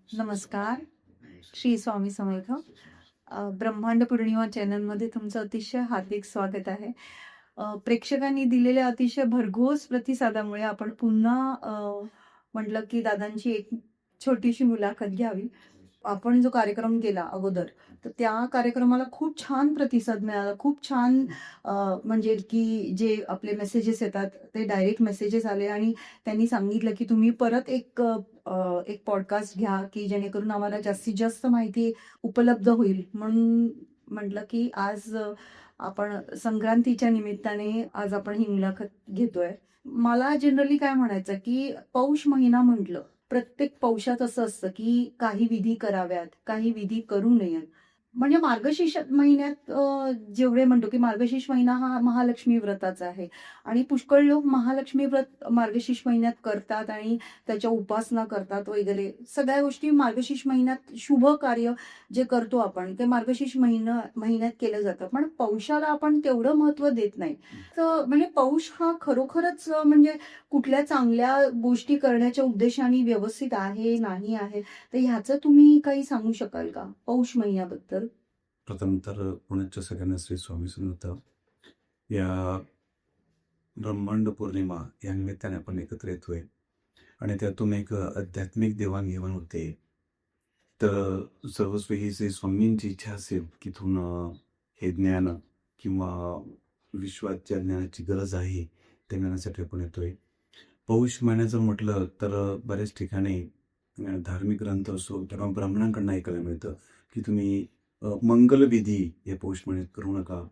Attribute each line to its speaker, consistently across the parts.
Speaker 1: नमस्कार. श्री स्वामी समर्थ. ब्रह्मांड पौर्णिमा चॅनलमध्ये तुमचं अतिशय हार्दिक स्वागत आहे. प्रेक्षकांनी दिलेल्या अतिशय भरघोस प्रतिसादामुळे आपण पुन्हा म्हटलं की दादांची एक छोटीशी मुलाखत घ्यावी. आपण जो कार्यक्रम केला अगोदर, तर त्या कार्यक्रमाला खूप छान प्रतिसाद मिळाला. खूप छान म्हणजे की जे आपले मेसेजेस येतात, ते डायरेक्ट मेसेजेस आले आणि त्यांनी सांगितलं की तुम्ही परत एक पॉडकास्ट घ्या, की जेणेकरून आम्हाला जास्तीत जास्त माहिती उपलब्ध होईल. म्हणून म्हटलं की आज आपण संक्रांतीच्या निमित्ताने आज आपण ही मुलाखत घेतोय. मला जनरली काय म्हणायचं, की पौष महिना म्हटलं, प्रत्येक पौषात असं असतं, की काही विधी कराव्यात, काही विधी करू नयेत. म्हणजे मार्गशीर्ष महिन्यात जेवढे म्हणतो, की मार्गशीर्ष महिना हा महालक्ष्मी व्रताचा आहे आणि पुष्कळ लोक महालक्ष्मी व्रत मार्गशीर्ष महिन्यात करतात आणि त्याच्या उपासना करतात वगैरे. सगळ्या गोष्टी मार्गशीर्ष महिन्यात शुभ कार्य जे करतो आपण, ते मार्गशीर्ष महिन्यात केलं जातं. पण पौषाला आपण तेवढं महत्त्व देत नाही. तर म्हणजे पौष हा खरोखरच म्हणजे कुठल्या चांगल्या गोष्टी करण्याच्या उद्देशाने व्यवस्थित आहे, नाही आहे, तर ह्याचं तुम्ही काही सांगू शकाल का पौष महिन्याबद्दल?
Speaker 2: प्रथम तर पुण्याच्या सगळ्यांना श्री स्वामी समर्थ. या ब्रह्मांड पौर्णिमा या निमित्ताने आपण एकत्र येतोय आणि त्यातून एक आध्यात्मिक देवाणघेवाण होते. तर सर्वस्वी ही श्री स्वामींची इच्छा असेल की इथून हे ज्ञान किंवा विश्वात ज्या ज्ञानाची गरज आहे त्या ज्ञानासाठी आपण येतोय. पौष महिन्याचं म्हटलं तर बऱ्याच ठिकाणी धार्मिक ग्रंथ असो किंवा ब्राह्मणांकडून ऐकायला मिळतं की तुम्ही मंगलविधी या पौष महिन्यात करू नका.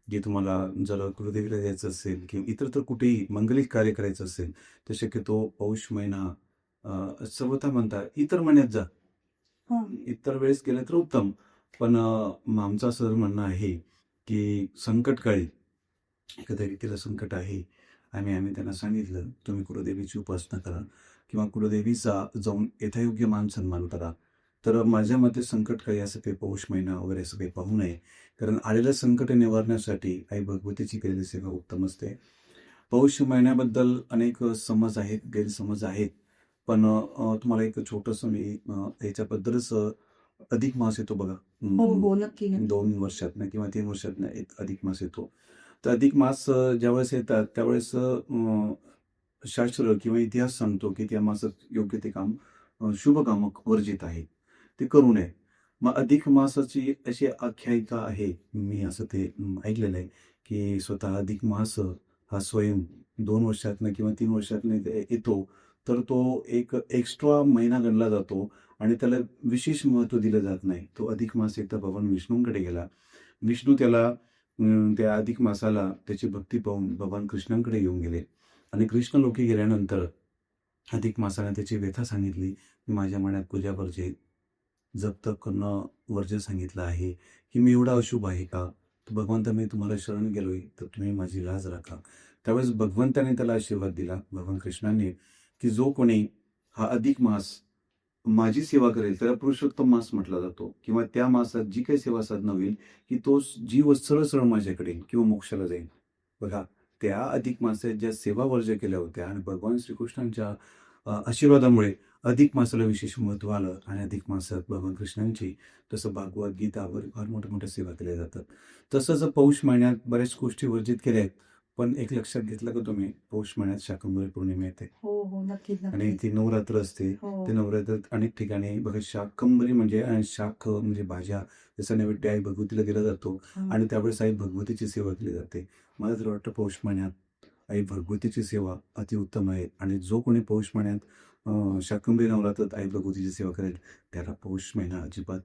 Speaker 2: जे तुम्हाला जर कुलदेवीला द्यायचं असेल किंवा इतर तर कुठेही मंगलिक कार्य करायचं असेल तर शक्यतो पौष महिना सर्वथा म्हणतात इतर महिन्यात जा. इतर वेळेस गेलं तर उत्तम. पण आमचं असं म्हणणं आहे की संकटकाळी एखाद्या व्यक्तीला संकट आहे आणि आम्ही त्यांना सांगितलं तुम्ही कुलदेवीची उपासना करा किंवा कुलदेवीचा जाऊन यथायोग्य मान सन्मान करा. तर माझ्या मते संकटकाळी असं काही पौष महिना वगैरे असं काही पाहू नये. कारण आलेलं संकट निवारण्यासाठी आई भगवतीची केलेली सेवा उत्तम असते. पौष महिन्याबद्दल अनेक समज आहेत, गैरसमज आहेत. पण तुम्हाला एक छोटंसं मी याच्याबद्दलच अधिक मास येतो बघा.
Speaker 1: हो, हो. नक्की, नक्की.
Speaker 2: 2 वर्षातनं किंवा 3 वर्षातनं एक अधिक मास येतो. तर अधिक मास ज्यावेळेस येतात त्यावेळेस शास्त्र किंवा इतिहास सांगतो की त्या मासात योग्य ते काम शुभ कामं वर्जित आहेत. ते करू नये. मग अधिक मासाची अशी आख्यायिका आहे. मी असं ते ऐकलेलं आहे की स्वतः अधिक मास हा स्वयं 2 वर्षातनं किंवा 3 वर्षातनं येतो. तर तो एक एक्स्ट्रा महिना गणला जातो आणि त्याला विशेष महत्त्व दिलं जात नाही. तो अधिक मास एकदा भगवान विष्णूंकडे गेला. विष्णू त्याला त्या अधिक मासाला त्याची भक्ती पाहून भगवान कृष्णांकडे घेऊन गेले आणि कृष्ण लोकी गेल्यानंतर अधिक मासाने त्याची व्यथा सांगितली की माझ्या मनात पूजा वर्जे जप तप करणं वर्ज्य सांगितलं आहे की मी एवढा अशुभ आहे का? तर भगवंत मी तुम्हाला शरण गेलोय तर तुम्ही माझी लाज राखा. त्यावेळेस भगवंताने त्याला आशीर्वाद दिला भगवान कृष्णाने की जो कोणी हा अधिक मास माझी सेवा करेल त्याला पुरुषोत्तम मास म्हटला जातो किंवा त्या मासात जी काही सेवा साधना होईल की तो जीव सरळ सरळ माझ्याकडे येईल किंवा मोक्षाला जाईल. बघा त्या अधिक मासात ज्या सेवा वर्ज केल्या होत्या आणि भगवान श्रीकृष्णांच्या आशीर्वादामुळे अधिक मासाला विशेष महत्त्व आलं आणि अधिक मासात भगवान कृष्णांची जसं भागवत गीतावर फार मोठ्या मोठ्या सेवा केल्या जातात. तसंच पौष महिन्यात बऱ्याच गोष्टी वर्जित केल्या आहेत. पण एक लक्षात घेतलं का तुम्ही पौष महिन्यात शाकंभरी पौर्णिमा येते
Speaker 1: हो, हो. नक्कीच,
Speaker 2: आणि
Speaker 1: नक्कीच.
Speaker 2: ती नवरात्र असते.
Speaker 1: हो.
Speaker 2: ते नवरात्रात अनेक ठिकाणी बघा शाकंभरी म्हणजे शाक म्हणजे भाज्या जसं नैवेद्य आई भगवतीला दिला जातो
Speaker 1: हं.
Speaker 2: आणि त्यावेळेस आई भगवतीची सेवा केली जाते. मला तर वाटतं पौष महिन्यात आई भगवतीची सेवा अतिउत्तम आहे आणि जो कोणी पौष महिन्यात शाकंभरी नवरात्रात आई भगवतीची सेवा करेल त्याला पौष महिना अजिबात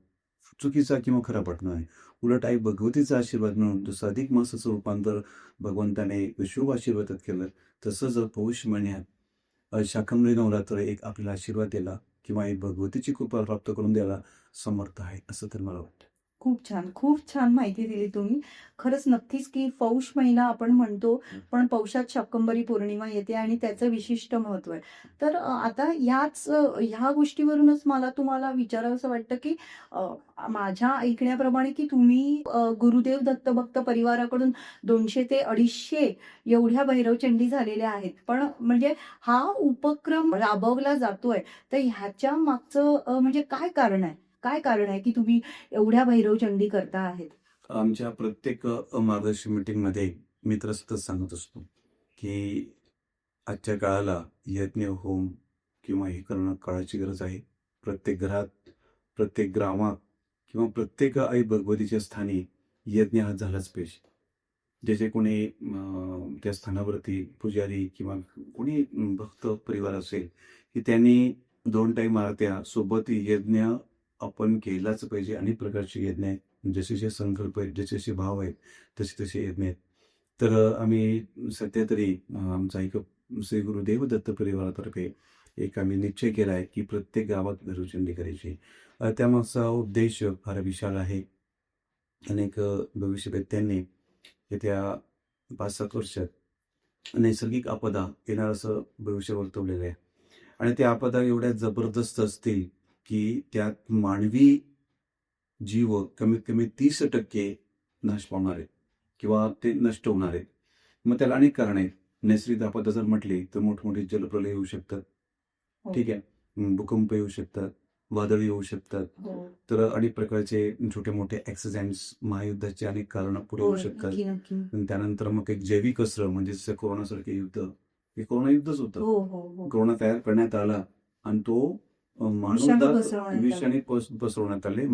Speaker 2: चुकीचा किंवा खराब वाटणार नाही. उलट आई भगवतीचा आशीर्वाद म्हणून जसं अधिक मासाचं रूपांतर भगवंताने शुभ आशीर्वादात केलं तसंच पौष महिन्यात शाकंभरी नवरात्र एक आपल्याला आशीर्वाद दिला किंवा एक भगवतीची कृपा प्राप्त करून द्यायला समर्थ आहे असं तर मला वाटतं.
Speaker 1: खूप छान माहिती दिली तुम्ही. खरंच नक्कीच की पौष महिना आपण म्हणतो, पण पौषात शाकंभरी पौर्णिमा येते आणि त्याचं विशिष्ट महत्त्व आहे. तर आता ह्या गोष्टीवरूनच मला तुम्हाला विचारावसं वाटतं की अ, माझ्या ऐकण्याप्रमाणे की तुम्ही गुरुदेव दत्तभक्त परिवाराकडून 200 ते 250 एवढ्या भैरवचंडी झालेल्या आहेत. पण म्हणजे हा उपक्रम राबवला जातोय, तर ह्याच्या मागचं म्हणजे काय कारण आहे? काय कारण आहे की तुम्ही एवढ्या भैरवचंडी करता आहेत?
Speaker 2: आमच्या प्रत्येक मार्गदर्शन मीटिंगमध्ये मी तर सतत सांगत असतो, की आजच्या काळाला यज्ञ, होम किंवा हे करणं काळाची गरज आहे. प्रत्येक घरात, प्रत्येक ग्रामात किंवा प्रत्येक आई भगवतीच्या स्थानी यज्ञ हा झालाच पाहिजे. जे कोणी त्या स्थानावरती पुजारी किंवा कोणी भक्त परिवार असेल, की त्यांनी 2 टाईम आरत्या सोबत यज्ञ आपण केलाच पाहिजे. अनेक प्रकारचे यज्ञ आहेत. जसे संकल्प आहेत, जसे भाव आहेत, तसे यज्ञ आहेत. तर आम्ही सध्या तरी आमचा एक श्री गुरुदेव दत्त परिवारातर्फे एक आम्ही निश्चय केला आहे, की प्रत्येक गावात भैरवचंडी करायची. त्यामागचा उद्देश फार विशाल आहे. अनेक भविष्यवेत्त्यांनी येत्या 5-7 वर्षात नैसर्गिक आपदा येणार असं भविष्य वर्तवलेलं आहे. आणि त्या आपदा एवढ्या जबरदस्त असतील, की त्यात मानवी जीव कमीत कमी 30% नाश पावणार आहेत किंवा ते नष्ट होणार आहेत. मग त्याला अनेक कारणं आहेत. नैसर्गिक आपदा जर म्हटली तर मोठमोठे जलप्रलय येऊ शकतात.
Speaker 1: हो.
Speaker 2: ठीक आहे. भूकंप येऊ शकतात, वादळ येऊ शकतात.
Speaker 1: हो.
Speaker 2: तर अनेक प्रकारचे छोटे-मोठे ॲक्सिडेंट्स, महायुद्धाची अनेक कारणं पुढे येऊ शकतात.
Speaker 1: नक्की.
Speaker 2: आणि त्यानंतर मग एक जैविक अस्त्र म्हणजे जसं कोरोनासारखे युद्ध, हे कोरोना युद्धच होतं.
Speaker 1: हो.
Speaker 2: कोरोना तयार करण्यात आला आणि तो
Speaker 1: विषाणू
Speaker 2: मानवजात
Speaker 1: पसरवण्यात आला.
Speaker 2: विषाणे पसरवण्यात आले.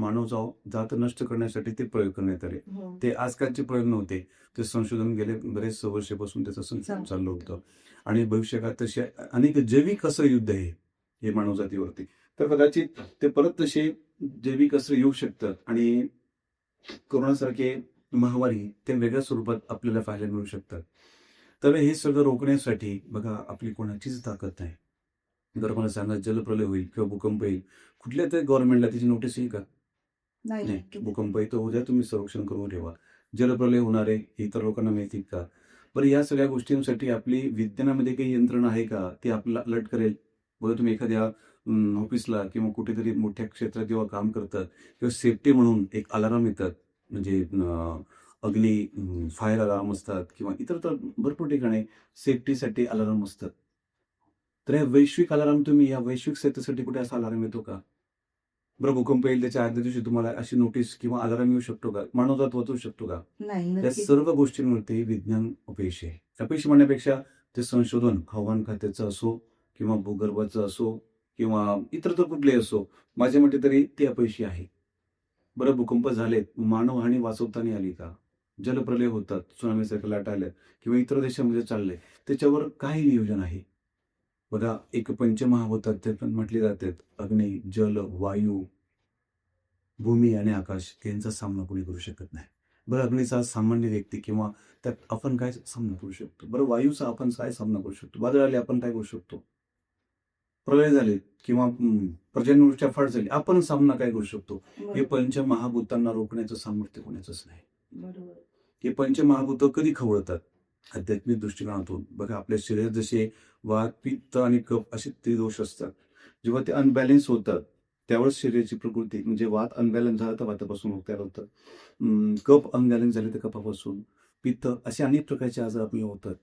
Speaker 2: जात नष्ट करण्यासाठी ते प्रयोग करण्यात आले.
Speaker 1: हो.
Speaker 2: ते आजकालचे प्रयोग नव्हते. ते संशोधन गेले बरेच वर्षापासून त्याचं संशोधन चाललं होतं. आणि भविष्यकाळात तसे अनेक जैविक असं युद्ध आहे, हे मानवजातीवरती. तर कदाचित ते परत तसे जैविक अस्त्र येऊ शकतात आणि कोरोनासारखे महामारी ते वेगळ्या स्वरूपात आपल्याला पाहायला मिळू शकतात. तर हे सगळं रोखण्यासाठी बघा आपली कोणाचीच ताकद नाही. जर मला सांगा जलप्रलय होईल किंवा भूकंप येईल, कुठल्या तरी गव्हर्नमेंटला त्याची नोटीस येईल का? नाही.
Speaker 1: नाही.
Speaker 2: भूकंप येतो उद्या तुम्ही संरक्षण करून ठेवा. जलप्रलय होणार आहे हे इतर लोकांना माहिती का? बरं या सगळ्या गोष्टींसाठी आपली विज्ञानामध्ये काही यंत्रणा आहे का? ती आपल्याला अलर्ट करेल. बरं तुम्ही एखाद्या ऑफिसला किंवा कुठेतरी मोठ्या क्षेत्रात जेव्हा काम करतात किंवा सेफ्टी म्हणून एक अलार्म येतात. म्हणजे फायर अलार्म असतात किंवा इतर तर भरपूर ठिकाणी सेफ्टीसाठी अलार्म असतात. तर या वैश्विक अलार्म तुम्ही या वैश्विक सेफ्टीसाठी कुठे असा अलार्म येतो का? बरं भूकंप येईल त्याच्या आदल्या दिवशी तुम्हाला अशी नोटीस किंवा अलार्म येऊ शकतो का? मानवजात वाचू शकतो का?
Speaker 1: नाही.
Speaker 2: या
Speaker 1: नक्की.
Speaker 2: सर्व गोष्टींवरती विज्ञान अपयशी आहे. अपयशी म्हणण्यापेक्षा ते संशोधन हवामान खात्याचं असो किंवा भूगर्भाचं असो किंवा इतर तर कुठलेही असो, माझ्या मते तरी ते अपयशी आहे. बरं भूकंप झालेत, मानवहानी वाचवता नाही आली का? जलप्रलय होतात, त्सुनामीसारख्या लाटा आल्या किंवा इतर देशामध्ये चाललंय, त्याच्यावर काय नियोजन आहे? बघा एक पंचमहाभूतात ते पण म्हटले जातात, अग्नी, जल, वायू, भूमी आणि आकाश यांचा सामना कोणी करू शकत नाही. बरं अग्नीचा सामान्य व्यक्ती किंवा त्यात आपण काय सामना करू शकतो? बरं वायूचा आपण काय सामना करू शकतो? वादळ आले आपण काय करू शकतो? प्रलय झाले किंवा पर्जन्यवृष्टी फाट झाली, आपण सामना काय करू शकतो? हे पंचमहाभूतांना रोखण्याचं सामर्थ्य कोणाचंच नाही.
Speaker 1: बरोबर.
Speaker 2: हे पंचमहाभूत कधी खवळतात? आध्यात्मिक दृष्टिकोनातून. बघा आपल्या शरीरात जसे वात, पित्त आणि कफ असे त्रिदोष असतात. जेव्हा ते अनबॅलन्स होतात, त्यावेळेस शरीराची प्रकृती म्हणजे वात अनबॅलन्स झाला तर वातापासून रोग तयार होतात. कफ अनबॅलन्स झाले तर कफापासून, पित्त असे अनेक प्रकारचे आजार आपल्याला होतात.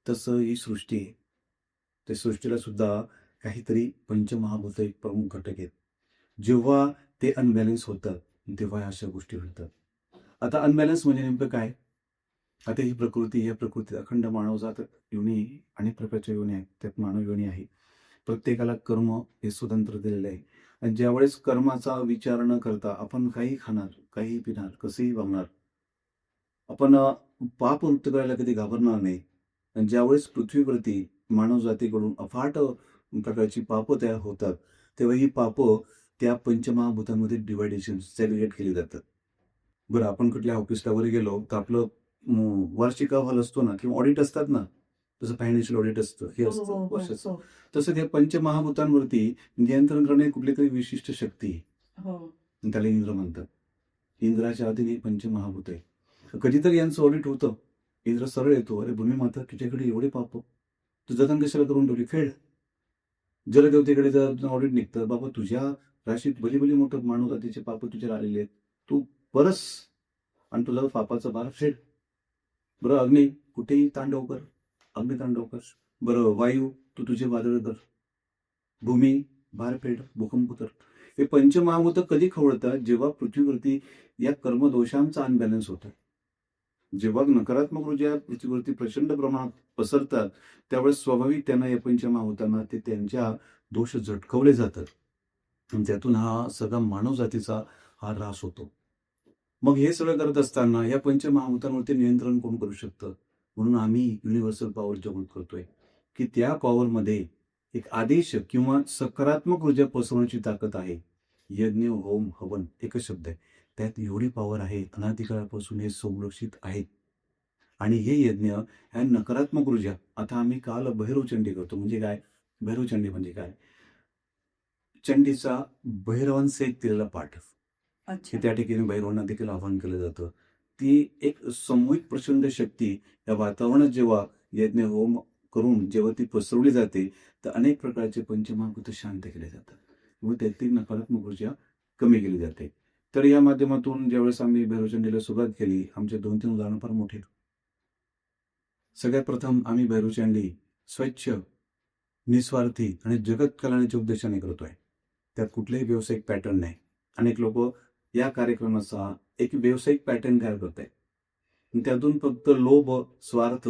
Speaker 2: तसं ही सृष्टी आहे. त्या सृष्टीला सुद्धा काहीतरी पंचमहाभूत एक प्रमुख घटक आहेत. जेव्हा ते अनबॅलन्स होतात, तेव्हा अशा गोष्टी घडतात. आता अनबॅलन्स म्हणजे नेमकं काय? आता ही प्रकृती, या प्रकृतीत अखंड मानवजात योनी अनेक प्रकारच्या योनी आहेत. त्यात मानव योनी आहे. प्रत्येकाला कर्म हे स्वतंत्र दिलेलं आहे. आणि ज्यावेळेस कर्माचा विचार न करता आपण काही खाणार, काही पिणार, कसंही वागणार. आपण पाप वृत्त करायला कधी घाबरणार नाही. आणि ज्यावेळेस पृथ्वीवरती मानवजातीकडून अफाट प्रकारची पापं तयार होतात, तेव्हा ही पापं त्या पंचमहाभूतांमध्ये सेग्रिगेट केली जातात. बरं आपण कुठल्या ऑफिसला वगैरे गेलो तर आपलं वार्षिक अहवाल असतो ना किंवा ऑडिट असतात ना, जसं फायनान्शियल ऑडिट असतं, हे असतं वर्षाचं. तसं त्या पंचमहाभूतांवरती नियंत्रण करणे कुठली तरी विशिष्ट शक्ती आहे. त्याला इंद्र म्हणतात. इंद्राच्या अधीन हे पंचमहाभूत आहे. कधीतरी यांचं ऑडिट होतं. इंद्र सरळ येतो, अरे भूमिमाता तुझ्याकडे एवढे पाप, तू जतन कशाला करून ठेवली, फेड. जलदेवतेकडे जर ऑडिट निघतं, बाबा तुझ्या राशीत भली मोठं मानव जातीचे पाप तुझ्यावर आलेले आहेत, तू परस आणि तुला पापाचा भार फेड. बरं अग्नी, कुठेही तांडव कर, अग्नितांडव कर. बरं वायू, तू तुझे वादळ कर. भूमी, भार फेड, भूकंप कर. हे पंचमहाभूत कधी खवळतात, जेव्हा पृथ्वीवरती या कर्मदोषांचा अनबॅलन्स होतो. जेव्हा नकारात्मक ऊर्जा पृथ्वीवरती प्रचंड प्रमाणात पसरतात, त्यावेळेस स्वाभाविक त्यांना या पंचमहाभूतांना ते त्यांच्या दोष झटकवले जातात आणि त्यातून हा सगळा मानव जातीचा हा ऱ्हास होतो. मग हे सगळं करत असताना या पंचमहाभूतांवरती नियंत्रण कोण करू शकतं? म्हणून आम्ही युनिव्हर्सल पॉवर जागृत करतोय की त्या पॉवरमध्ये एक आदेश किंवा सकारात्मक ऊर्जा पसरवण्याची ताकद आहे. यज्ञ, होम, हवन एकच शब्द आहे. त्यात एवढी पॉवर आहे, अनादिकाळापासून हे संरक्षित आहेत. आणि हे यज्ञ ह्या नकारात्मक ऊर्जा, आता आम्ही काल भैरवचंडी करतो. म्हणजे काय भैरवचंडी म्हणजे काय? चंडीचा भैरवांचे केलेला पाठ की
Speaker 1: अच्छा.
Speaker 2: त्या ठिकाणी भैरवांना देखील आवाहन केलं जातं. ती एक सामूहिक प्रचंड शक्ती या वातावरणात जेव्हा यज्ञ होम करून जेव्हा ती पसरवली जाते, तर अनेक प्रकारचे पंचमहाभूत शांत केले जातात व त्यातील नकारात्मक ऊर्जा कमी केली जाते. तर या माध्यमातून ज्यावेळेस आम्ही भैरवचंडीला सुरुवात केली, आमचे 2-3 उदाहरणं फार मोठे. सगळ्यात प्रथम आम्ही भैरवचंडी स्वच्छ, निस्वार्थी आणि जगत कल्याणाच्या उद्देशाने करतोय. त्यात कुठलेही व्यावसायिक पॅटर्न नाही. अनेक लोक या कार्यक्रमाचा एक व्यावसायिक पॅटर्न तयार करत आहेत. त्यातून फक्त लोभ, स्वार्थ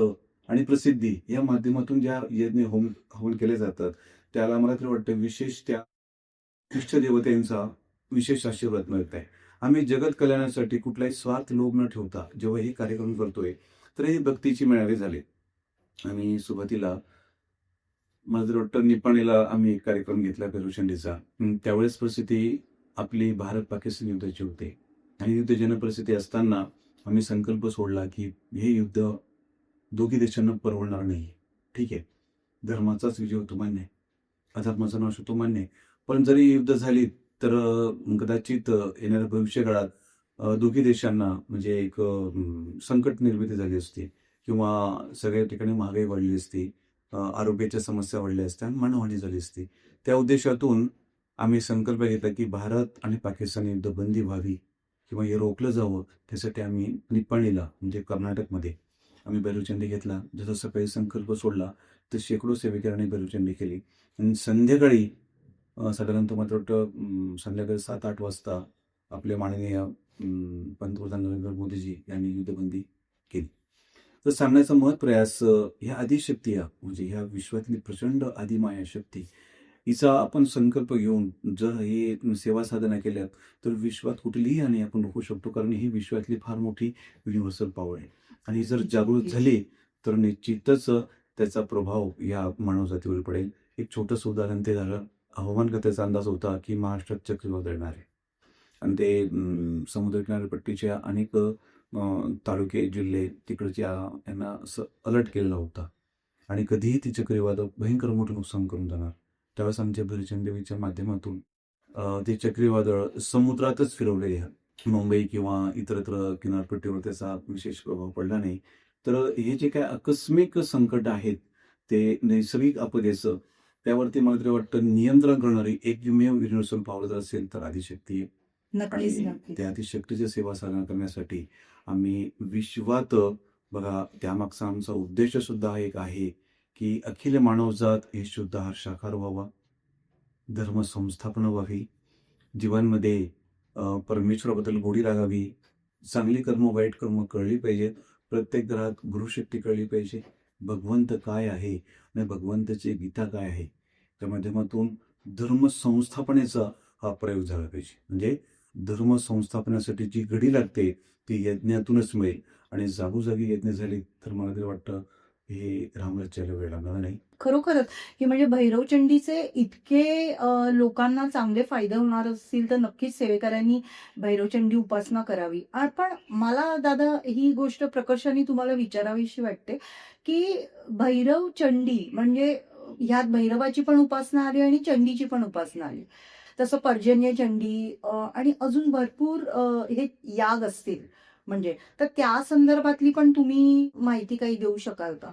Speaker 2: आणि प्रसिद्धी या माध्यमातून ज्या यज्ञ होम हवन केले जातात, त्याला मला तरी वाटतं विशेष त्या इष्टदेवतेंचा विशेष आशीर्वाद मिळत आहे. आम्ही जगत कल्याणासाठी कुठलाही स्वार्थ, लोभ न ठेवता जेव्हा हे कार्यक्रम करतोय, तर हे भक्तीची मिळावे झाले. आम्ही सुरुवातीला मला तर वाटतं निपाणीला आम्ही एक कार्यक्रम घेतला भैरवचंडीचा. त्यावेळेस परिस्थिती आपली भारत-पाकिस्तान युद्धाची होती आणि युद्धजन्य परिस्थिती असताना आम्ही संकल्प सोडला की हे युद्ध दोघी देशांना परवडणार नाही. ठीक आहे, धर्माचाच विजय होतो मान्य आहे, अधर्माचा नाश होतो मान्य आहे. पण जरी युद्ध झाली तर कदाचित येणाऱ्या भविष्यकाळात दोघी देशांना म्हणजे एक संकट निर्मिती झाली असती किंवा सगळ्या ठिकाणी महागाई वाढली असती, आरोग्याच्या समस्या वाढल्या असत्या आणि मानहानी झाली असती. त्या उद्देशातून आम्ही संकल्प घेतला की भारत आणि पाकिस्तान युद्ध बंदी व्हावी किंवा हे रोखलं जावं. त्यासाठी आम्ही निपाणीला म्हणजे कर्नाटकमध्ये आम्ही भैरवचंडी घेतला. जसं सकाळी संकल्प सोडला तर शेकडो सेवेकरांनी भैरवचंडी केली आणि संध्याकाळी साधारणतः मला वाटतं संध्याकाळी 7-8 वाजता आपले माननीय पंतप्रधान नरेंद्र मोदीजी यांनी युद्धबंदी केली. तर सांगण्याचा महत् प्रयास ह्या आदिशक्ती म्हणजे ह्या विश्वातली प्रचंड आदिमाया शक्ती हिचा आपण संकल्प घेऊन जर हे सेवा साधना केल्या तर विश्वात कुठलीही हानी आपण रोखू शकतो. कारण ही विश्वातली फार मोठी युनिव्हर्सल पॉवर आहे आणि जर जागृत झाली तर निश्चितच त्याचा प्रभाव या मानवजातीवर पडेल. एक छोटंसं उदाहरण ते झालं. हवामान खात्याचा अंदाज होता की महाराष्ट्रात चक्रीवादळ येणार आहे आणि ते समुद्र किनारपट्टीच्या अनेक तालुके, जिल्हे तिकडच्या यांना असं अलर्ट केलेला होता आणि कधीही ती चक्रीवादळ भयंकर मोठं नुकसान करून जाणार. त्यावेळेस आमच्या भैरवचंडीच्या माध्यमातून ते चक्रीवादळ समुद्रातच फिरवले आहे. मुंबई किंवा इतरत्र किनारपट्टीवर त्याचा विशेष प्रभाव पडला नाही. तर हे जे काय आकस्मिक संकट आहेत ते नैसर्गिक आपदेचं त्यावरती मला तरी वाटतं नियंत्रण करणारी एकमेव युनिव्हर्सल पॉवर जर असेल तर आदिशक्ती आहे.
Speaker 1: नक्कीच,
Speaker 2: आणि
Speaker 1: नक्कीच.
Speaker 2: त्या आदिशक्तीची सेवा साधना करण्यासाठी आम्ही विश्वात बघा त्यामागचा आमचा उद्देश सुद्धा एक आहे की अखिल मानवजात ही शुद्ध साकार व्हावा, धर्म संस्थापना व्हावी, जीवांमध्ये परमेश्वराबद्दल गोडी लागावी, चांगली कर्म वाईट कर्म कळली पाहिजेत, प्रत्येक घरात गुरुशक्ती कळली पाहिजे, भगवंत काय आहे आणि भगवंताची गीता काय आहे त्या माध्यमातून धर्म संस्थापनेचा हा प्रयोग झाला पाहिजे. म्हणजे धर्म संस्थापनासाठी जी घडी लागते ती यज्ञातूनच मिळेल आणि जागोजागी यज्ञ झाले तर मला तरी वाटतं हे रामराज्याला वेळ लागणार नाही.
Speaker 1: खरोखरच की म्हणजे भैरवचंडीचे इतके लोकांना चांगले फायदे होणार असतील तर नक्कीच सेवेकऱ्यांनी भैरवचंडी उपासना करावी. पण मला दादा ही गोष्ट प्रकर्षाने तुम्हाला विचारावीशी वाटते की भैरवचंडी म्हणजे ह्यात भैरवाची पण उपासना आली आणि चंडीची पण उपासना आली. तसं पर्जन्य चंडी आणि अजून भरपूर हे याग असतील म्हणजे, तर त्या संदर्भातली पण तुम्ही माहिती काही देऊ शकाल का?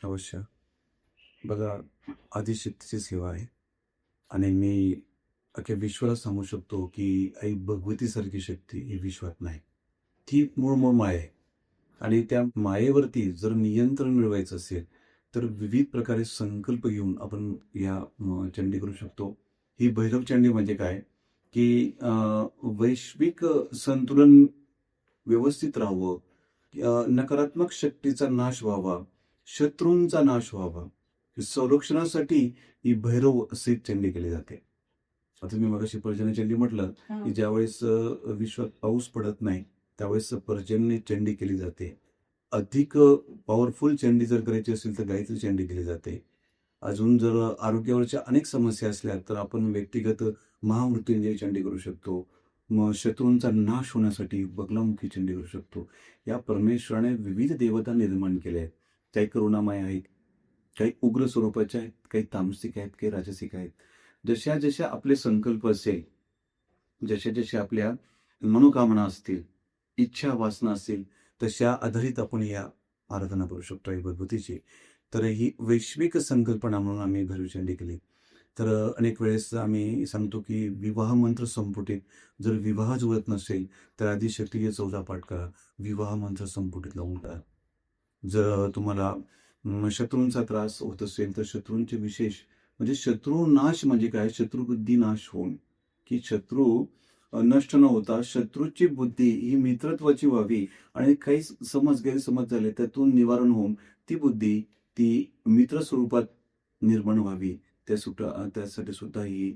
Speaker 2: अवश्य. बघा, आदिशक्तीची सेवा आहे आणि मी अख्ख्या विश्वाला सांगू शकतो की आई भगवतीसारखी शक्ती ही विश्वात नाही. ती मूळ माया आहे आणि त्या मायेवरती जर नियंत्रण मिळवायचं असेल तर विविध प्रकारे संकल्प घेऊन आपण या चंडी करू शकतो. ही भैरव चंडी म्हणजे काय की वैश्विक संतुलन व्यवस्थित राहावं, नकारात्मक शक्तीचा नाश व्हावा, शत्रूंचा नाश व्हावा, संरक्षणासाठी ही भैरव अशी चंडी केली जाते. आता मी मगाशी पर्जन्य चंडी म्हटलं
Speaker 1: हां.
Speaker 2: की ज्यावेळेस विश्वात पाऊस पडत नाही त्यावेळेस पर्जन्य चंडी केली जाते. अधिक पॉवरफुल चंडी जर करायची असेल तर गायत्री चंडी केली जाते. अजून जर आरोग्यावरच्या अनेक समस्या असल्या तर आपण व्यक्तिगत महामृत्युंजय चंडी करू शकतो. मग शत्रूंचा नाश होण्यासाठी बगलामुखी चंडी करू शकतो. या परमेश्वराने विविध देवता निर्माण केल्या आहेत. काही करुणामय आहेत, काही उग्र स्वरूपाच्या आहेत, काही तामसिक आहेत, काही राजसिक आहेत. जशा जशा आपले संकल्प असेल, जशा जशा आपल्या मनोकामना असतील, इच्छा वासना असेल, तशा आधारित आपण या आराधना करू शकतो आई भगवतीची. तर ही वैश्विक संकल्पना म्हणून आम्ही भैरवचंडी केली. तर अनेक वेळेस आम्ही सांगतो की विवाह मंत्र संपुटीत, जर विवाह जुळत नसेल तर आदिशक्तीचे 14 पाठ करा. विवाह मंत्र संपुटीत लावून करा. जर तुम्हाला शत्रूंचा त्रास होत असेल तर शत्रूंचे विशेष म्हणजे शत्रू नाश म्हणजे काय, शत्रुबुद्धी नाश होऊन की शत्रू नष्ट न होता शत्रूची बुद्धी ही मित्रत्वाची व्हावी आणि काही गैरसमज झाले त्यातून निवारण होऊन ती बुद्धी ती मित्र स्वरूपात निर्माण व्हावी, त्यासाठी सुद्धा ही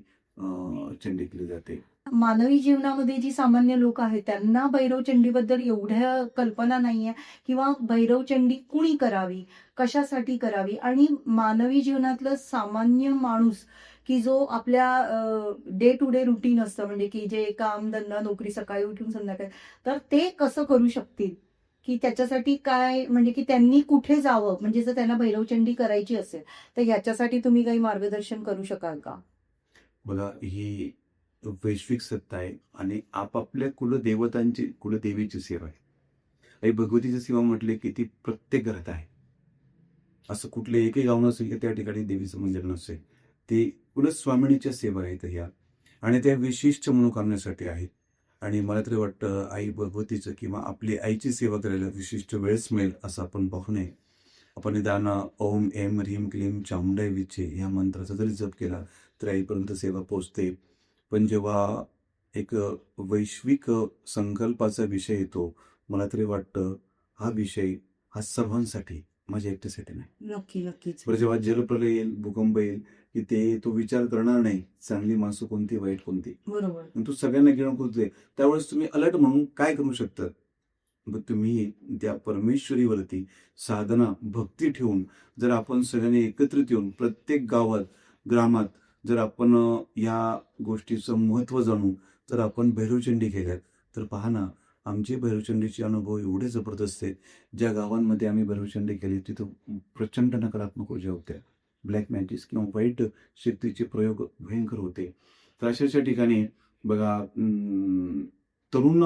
Speaker 2: चंडी केली जाते.
Speaker 1: मानवी जीवनामध्ये जी सामान्य लोक आहेत त्यांना भैरवचंडीबद्दल एवढ्या कल्पना नाहीये किंवा भैरवचंडी कुणी करावी, कशासाठी करावी आणि मानवी जीवनातलं सामान्य माणूस की जो आपल्या डे टू डे रुटीन असतं म्हणजे की जे काम धंदा नोकरी सकाळी उठून संध्याकाळी, तर ते कसं करू शकतील की त्याच्यासाठी काय म्हणजे की त्यांनी कुठे जावं म्हणजे जर त्यांना भैरवचंडी करायची असेल तर ह्याच्यासाठी तुम्ही काही मार्गदर्शन करू शकाल का?
Speaker 2: बघा, ही वैश्विक सत्ता आहे आणि आपापल्या कुलदेवीची सेवा आहे. आई भगवतीची सेवा म्हटले की ती प्रत्येक घरात आहे. असं कुठलं एकही गाव नसेल की त्या ठिकाणी देवीचं मंदिर नसेल. ते कुलस्वामिनीच्या सेवा आहेत ह्या आणि त्या विशिष्ट मनोकामनेसाठी आहेत. आणि मला तरी वाटतं आई भगवतीचं किंवा आपली आईची सेवा करायला विशिष्ट वेळच मिळेल असं आपण पाहू नये. आपण निदान ओम ऐं ह्रीं क्लीं चामुंडाय विचे या मंत्राचा जरी जप केला तर आईपर्यंत सेवा पोहोचते. पण जेव्हा एक वैश्विक संकल्पाचा विषय येतो, मला तरी वाटतं हा विषय हा सर्वांसाठी, माझ्या एकट्यासाठी नाही.
Speaker 1: नक्कीच.
Speaker 2: बरं, जेव्हा जलप्रलय येईल, भूकंप येईल की तो विचार करणार नाही चांगली माणसं कोणती, वाईट कोणती,
Speaker 1: बरोबर.
Speaker 2: पण तो सगळ्यांना घेऊन कुठे त्यावेळेस तुम्ही अलर्ट म्हणून काय करू शकता? मग तुम्ही त्या परमेश्वरीवरती साधना भक्ती ठेवून जर आपण सगळ्यांनी एकत्रित येऊन प्रत्येक गावात ग्रामात जर आपण या गोष्टीचं महत्त्व जाणून जर आपण भैरवचंडी केल्यात तर पहा ना, आमचे भैरवचंडीचे अनुभव एवढे जबरदस्त आहेत. ज्या गावांमध्ये आम्ही भैरवचंडी केली तिथं प्रचंड नकारात्मक ऊर्जा होत्या. ब्लॅक मॅजिक किंवा वाईट शक्तीचे प्रयोग भयंकर होते. तर अशा ठिकाणी बघा, तरुण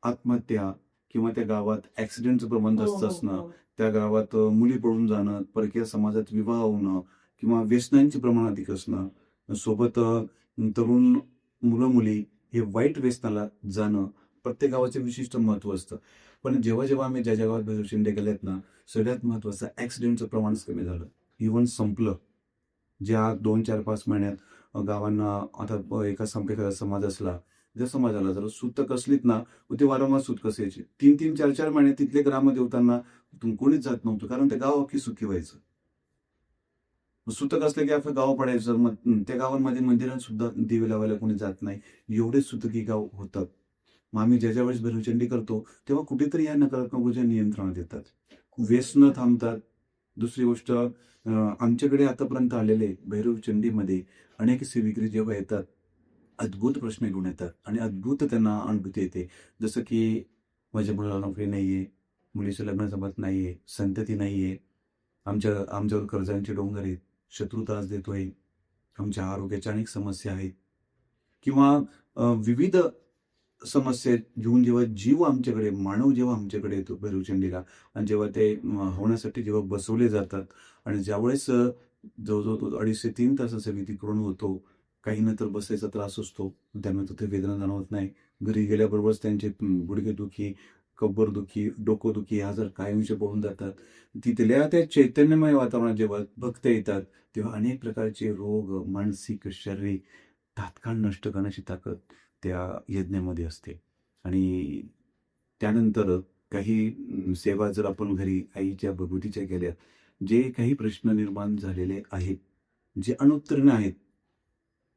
Speaker 2: आत्महत्या किंवा त्या गावात ॲक्सिडेंटचं प्रमाण जास्त असणं, त्या गावात मुली पळून जाणं, परकीय समाजात विवाह होणं किंवा व्यसनांचे प्रमाण अधिक असणं, सोबत तरुण मुलं मुली हे वाईट व्यसनाला जाणं, प्रत्येक गावाचे विशिष्ट महत्त्व असतं. पण जेव्हा जेव्हा आम्ही ज्या गावात भैरवचंडी केल्यात ना, सगळ्यात महत्त्वाचं ॲक्सिडेंटचं प्रमाणच कमी झालं. इव्हन संपलं. ज्या 2, 4, 5 महिन्यात गावांना आता एखादा समाज असला, त्या समाजाला जर सूतक असलीत ना, ते वारंवार सूतक असायची. 3-3, 4-4 महिने तिथले ग्रामदेवतांना कोणीच जात नव्हतं कारण ते गाव अख्खी सुखी व्हायचं. सूतक असले की अख्खं गाव पडायचं. मग त्या गावांमध्ये मंदिरात सुद्धा दिवे लावायला कोणी जात नाही. एवढे सुतकी गाव होतात. मग आम्ही ज्या वेळेस भैरवचंडी करतो तेव्हा कुठेतरी या नकारात्मक ऊर्जा नियंत्रणात येतात. व्यसनं थांबतात. दुसरी गोष्ट, आमच्याकडे आतापर्यंत आलेले भैरवचंडीमध्ये अनेक सेविकरी जेव्हा येतात अद्भुत प्रश्न घेऊन येतात आणि अद्भुत त्यांना अनुभूती येते. जसं की माझ्या मुलाला नोकरी नाहीये, मुलीचं लग्न जमत नाहीये, संतती नाहीये, आमच्यावर कर्जांचे डोंगर आहेत, शत्रू त्रास देतोय, आमच्या आरोग्याच्या अनेक समस्या आहेत. किंवा विविध समस्या घेऊन जेव्हा जीव आमच्याकडे, मानव जेव्हा आमच्याकडे येतो भैरवचंडीला आणि जेव्हा ते होण्यासाठी जेव्हा बसवले जातात आणि ज्यावेळेस जवळजवळ तो 2.5 ते 3 तासाचा विधी पूर्ण होतो. काहींना तर बसायचा त्रास असतो. त्यांना तर ते वेदना जाणवत नाही. घरी गेल्याबरोबरच त्यांचे गुडघेदुखी, कंबरदुखी, डोकंदुखी आजार कायमचे पळून जातात. तिथल्या त्या चैतन्यमय वातावरणात जेव्हा भक्त येतात, तेव्हा अनेक प्रकारचे रोग, मानसिक, शारीरिक तात्काळ नष्ट करण्याची ताकद त्या यज्ञामध्ये असते. आणि त्यानंतर काही सेवा जर आपण घरी आईच्या, भगवतीच्या केल्या, जे काही प्रश्न निर्माण झालेले आहेत, जे अनुत्तीर्ण आहेत,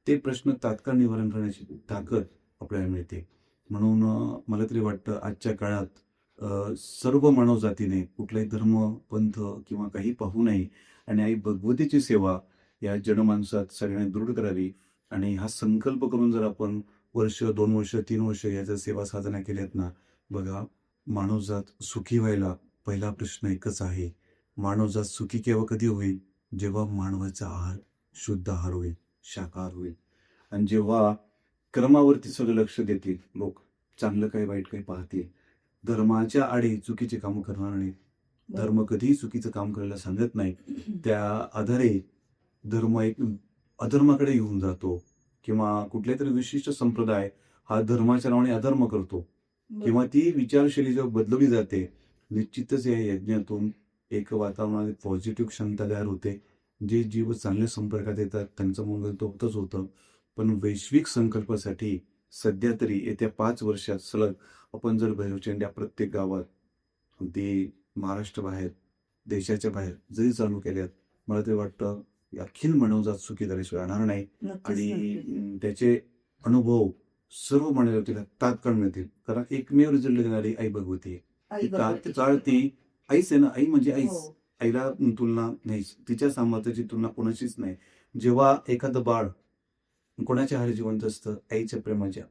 Speaker 2: ते प्रश्न तात्काळ निवारण करण्याची ताकद आपल्याला मिळते. म्हणून मला तरी वाटतं आजच्या काळात सर्व मानवजातीने कुठलाही धर्म, पंथ किंवा काही पाहू नये आणि आई भगवतीची सेवा या जनमानसात सगळ्यांनी दृढ करावी. आणि हा संकल्प करून जर आपण वर्ष, 2 वर्ष, 3 वर्ष याच्या सेवा साधना केल्यात ना, बघा, मानवजात सुखी व्हायला पहिला प्रश्न एकच आहे. मानवजात सुखी केव्हा कधी होईल? जेव्हा मानवाचा आहार शुद्ध आहार होईल, शाकाहार होईल. आणि जेव्हा कर्मावरती सगळं लक्ष देतील लोक, चांगलं काय वाईट काय पाहतील, धर्माच्या आडी चुकीचे कामं करणार नाहीत. धर्म कधीही चुकीचं काम करायला सांगत नाही. त्या आधारे धर्म एक अधर्माकडे घेऊन जातो किंवा कुठल्या तरी विशिष्ट संप्रदाय हा धर्माच्या नावाने अधर्म करतो किंवा ती विचारशैली जेव्हा बदलवली जाते, निश्चितच या यज्ञातून एक वातावरणात पॉझिटिव्ह क्षमता तयार होते. जे जीव चांगल्या संपर्कात येतात त्यांचं मंगल तर होतच होतं. पण वैश्विक संकल्पासाठी सध्या तरी येत्या 5 वर्षात सलग आपण जर भैरवचंड्या प्रत्येक गावात, अगदी महाराष्ट्राबाहेर, देशाच्या बाहेर जरी चालू केल्यात, मला तरी वाटतं अखिल मानवजात सुखी झाल्याशिवाय राहणार नाही.
Speaker 1: नक्कीच,
Speaker 2: आणि
Speaker 1: नक्कीच.
Speaker 2: त्याचे अनुभव सर्व मानवजातीला तात्काळ मिळतील. कारण एकमेव रिझल्ट देणारी आई भगवती आहे.
Speaker 1: आई
Speaker 2: ती
Speaker 1: भगवती.
Speaker 2: तात्काळ ती आईच आहे ना, आई म्हणजे आईच.
Speaker 1: हो.
Speaker 2: आईला तुलना नाहीच. तिच्या सामर्थ्याची तुलना कोणाशीच नाही. जेव्हा एखादं बाळ कोणाच्या आहारी जिवंत असतं? आईच्या प्रेमाच्या.